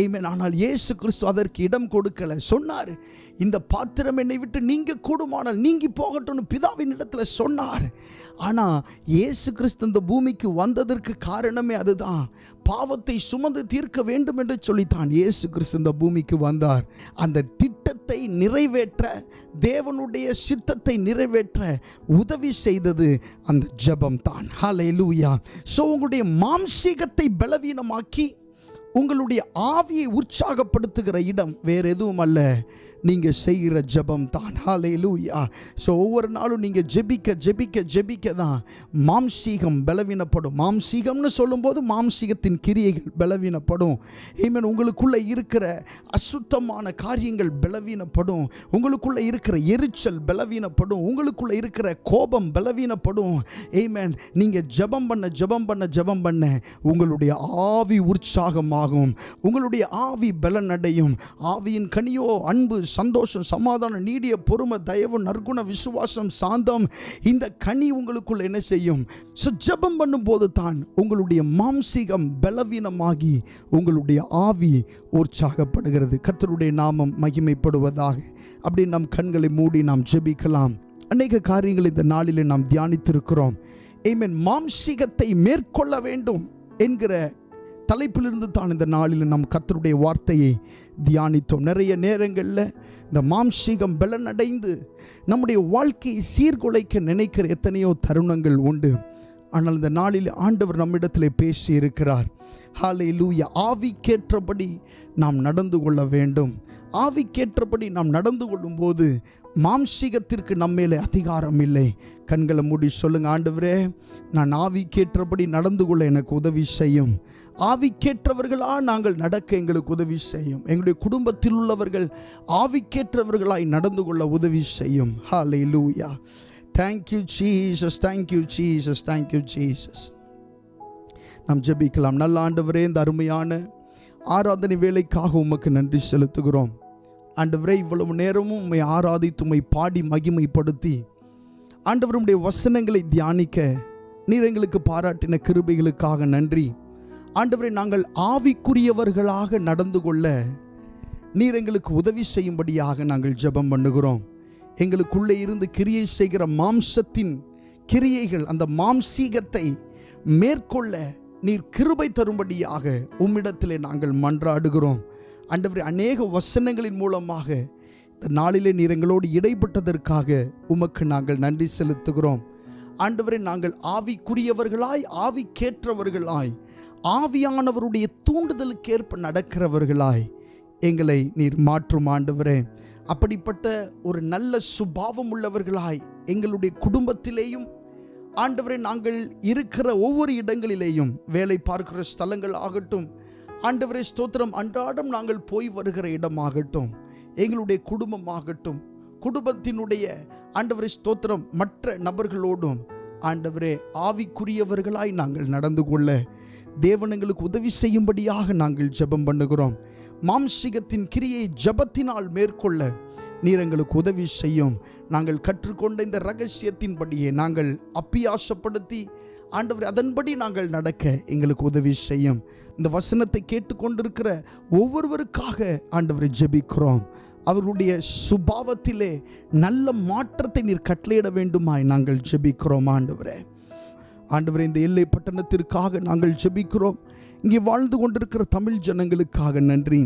ஆமென். ஆனால் இயேசு கிறிஸ்து அதற்கு இடம் கொடுக்கல. சொன்னார், இந்த பாத்திரம் என்னை விட்டு நீங்க கூடுமானால் நீங்கி போகட்டும்னு பிதாவின் இடத்துல சொன்னார். ஆனால் இயேசு கிறிஸ்து இந்த பூமிக்கு வந்ததற்கு காரணமே அதுதான். பாவத்தை சுமந்து தீர்க்க வேண்டும் என்று சொல்லித்தான் இயேசு கிறிஸ்து இந்த பூமிக்கு வந்தார். அந்த திட்டத்தை நிறைவேற்ற, தேவனுடைய சித்தத்தை நிறைவேற்ற உதவி செய்தது அந்த ஜெபம் தான். ஹல்லேலூயா. ஸோ உங்களுடைய மாம்சீகத்தை பலவீனமாக்கி உங்களுடைய ஆவியை உற்சாகப்படுத்துகிற இடம் வேற எதுவும் அல்ல, நீங்கள் செய்கிற ஜெபம் தான். ஹல்லேலூயா. ஸோ ஒவ்வொரு நாளும் நீங்கள் ஜெபிக்க ஜெபிக்க ஜெபிக்க தான் மாம்சீகம் பலவீனப்படும். மாம்சீகம்னு சொல்லும்போது மாம்சீகத்தின் கிரியைகள் பலவீனப்படும். ஆமென். உங்களுக்குள்ளே இருக்கிற அசுத்தமான காரியங்கள் பலவீனப்படும். உங்களுக்குள்ளே இருக்கிற எரிச்சல் பலவீனப்படும். உங்களுக்குள்ளே இருக்கிற கோபம் பலவீனப்படும். ஆமென். நீங்கள் ஜெபம் பண்ண உங்களுடைய ஆவி உற்சாகமாகும். உங்களுடைய ஆவி பலனடையும். ஆவியின் கனியோ அன்பு, சந்தோஷம், சமாதானம், நீடிய பொறுமை, தயவு, நற்குண, விசுவாசம், சாந்தம். இந்த கனி உங்களுக்குள்ள என்ன செய்யும்? ஜெபம் பண்ணும்போது தான் உங்களுடைய மாம்சீகம் பலவீனமாகி உங்களுடைய ஆவி உற்சாகப்படுகிறது. கர்த்தருடைய நாமம் மகிமைப்படுவதாக. அப்படி நம் கண்களை மூடி நாம் ஜெபிக்கலாம். அநேக காரியங்கள் இந்த நாளிலே நாம் தியானித்திருக்கிறோம். ஆமென். மாம்சீகத்தை மேற்கொள்ள வேண்டும் என்கிற தலைப்பிலிருந்து தான் இந்த நாளில் நாம் கர்த்தருடைய வார்த்தையை தியானித்தோம். நிறைய நேரங்களில் இந்த மாம்சீகம் பலனடைந்து நம்முடைய வாழ்க்கையை சீர்குலைக்க நினைக்கிற எத்தனையோ தருணங்கள் உண்டு. ஆனால் இந்த நாளில் ஆண்டவர் நம்மிடத்தில் பேசி இருக்கிறார். ஹல்லேலூயா. ஆவிக்கேற்றபடி நாம் நடந்து கொள்ள வேண்டும். ஆவிக்கேற்றபடி நாம் நடந்து கொள்ளும்போது மாம்சீகத்திற்கு நம்மேலே அதிகாரம் இல்லை. கண்களை மூடி சொல்லுங்க, ஆண்டவரே, நான் ஆவிக்கேற்றபடி நடந்து கொள்ள எனக்கு உதவி செய்யும். ஆவிக்கேற்றவர்களா நாங்கள் நடக்க எங்களுக்கு உதவி செய்யும். எங்களுடைய குடும்பத்தில் உள்ளவர்கள் ஆவிக்கேற்றவர்களாய் நடந்து கொள்ள உதவி செய்யும். ஹல்லேலூயா. Thank you Jesus, thank you Jesus, thank you Jesus. நாம் ஜெபிக்கலாம். நல்ல ஆண்டவரே, இந்த அருமையான ஆராதனை வேலைக்காக உமக்கு நன்றி செலுத்துகிறோம். ஆண்டவரே, இவ்வளவு நேரமும் உம்மை ஆராதித்து உம்மை பாடி மகிமைப்படுத்தி ஆண்டவருடைய வசனங்களை தியானிக்க நீர் எங்களுக்கு பாராட்டின கிருபைகளுக்காக நன்றி. ஆண்டவரே, நாங்கள் ஆவிக்குரியவர்களாக நடந்து கொள்ள நீர் எங்களுக்கு உதவி செய்யும்படியாக நாங்கள் ஜெபம் பண்ணுகிறோம். எங்களுக்குள்ளே இருந்து கிரியை செய்கிற மாம்சத்தின் கிரியைகள், அந்த மாம்சீகத்தை மேற்கொள்ள நீர் கிருபை தரும்படியாக உம்மிடத்திலே நாங்கள் மன்றாடுகிறோம். ஆண்டவரே, அநேக வசனங்களின் மூலமாக இந்த நாளிலே நீர் எங்களோடு இடைப்பட்டதற்காக உமக்கு நாங்கள் நன்றி செலுத்துகிறோம். ஆண்டவரே, நாங்கள் ஆவிக்குரியவர்களாய், ஆவிக்கேற்றவர்களாய், ஆவியானவருடைய தூண்டுதலுக்கேற்ப நடக்கிறவர்களாய் எங்களை நீர் மாற்றும். ஆண்டவரே, அப்படிப்பட்ட ஒரு நல்ல சுபாவம் உள்ளவர்களாய் எங்களுடைய குடும்பத்திலேயும், ஆண்டவரே, நாங்கள் இருக்கிற ஒவ்வொரு இடங்களிலேயும், வேலை பார்க்கிற ஸ்தலங்கள் ஆகட்டும், ஆண்டவரே ஸ்தோத்திரம், அன்றாடம் நாங்கள் போய் வருகிற இடமாகட்டும், எங்களுடைய குடும்பமாகட்டும், குடும்பத்தினுடைய ஆண்டவரே ஸ்தோத்திரம் மற்ற நபர்களோடும் ஆண்டவரே ஆவிக்குரியவர்களாய் நாங்கள் நடந்து கொள்ள தேவன் எங்களுக்கு உதவி செய்யும்படியாக நாங்கள் ஜெபம் பண்ணுகிறோம். மாம்சீகத்தின் கிரியை ஜெபத்தினால் மேற்கொள்ள நீர் எங்களுக்கு உதவி செய்யும். நாங்கள் கற்றுக்கொண்ட இந்த ரகசியத்தின்படியே நாங்கள் அப்பியாசப்படுத்தி ஆண்டவரே அதன்படி நாங்கள் நடக்க எங்களுக்கு உதவி செய்யும். இந்த வசனத்தை கேட்டுக்கொண்டிருக்கிற ஒவ்வொருவருக்காக ஆண்டவரை ஜெபிக்கிறோம். அவர்களுடைய சுபாவத்திலே நல்ல மாற்றத்தை நீர் கட்டளையிட வேண்டுமாய் நாங்கள் ஜெபிக்கிறோம். ஆண்டவரே, இந்த எல்லை பட்டணத்திற்காக நாங்கள் ஜெபிக்கிறோம். இங்கே வாழ்ந்து கொண்டிருக்கிற தமிழ் ஜனங்களுக்காக நன்றி.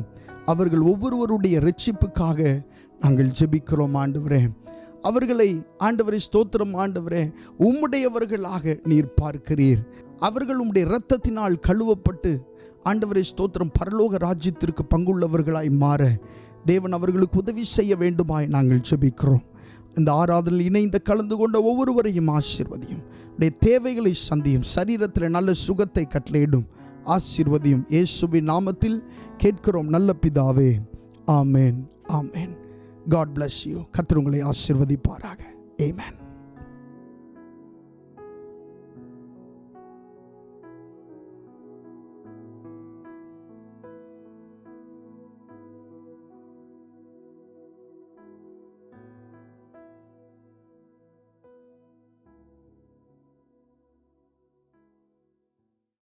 அவர்கள் ஒவ்வொருவருடைய இரட்சிப்புக்காக நாங்கள் ஜெபிக்கிறோம். ஆண்டவரே, அவர்களை ஆண்டவரே ஸ்தோத்திரம், ஆண்டவரே உம்முடையவர்களாக நீர் பார்க்கிறீர். அவர்கள் உம்முடைய இரத்தத்தினால் கழுவப்பட்டு ஆண்டவரே ஸ்தோத்திரம் பரலோக ராஜ்யத்திற்கு பங்குள்ளவர்களாய் மாற தேவன் அவர்களுக்கு உதவி செய்ய வேண்டுமாய் நாங்கள் ஜெபிக்கிறோம். இந்த ஆராதனையில் இணைந்து கலந்து கொண்ட ஒவ்வொருவரையும் ஆசீர்வதியும். உடைய தேவைகளை சந்தியும். சரீரத்தில் நல்ல சுகத்தை கட்டளையிடும். ஆசீர்வதியும். இயேசுவின் நாமத்தில் கேட்கிறோம் நல்ல பிதாவே. ஆமேன், ஆமேன். God bless you. கர்த்தர் உங்களை ஆசீர்வதிப்பாராக. Amen.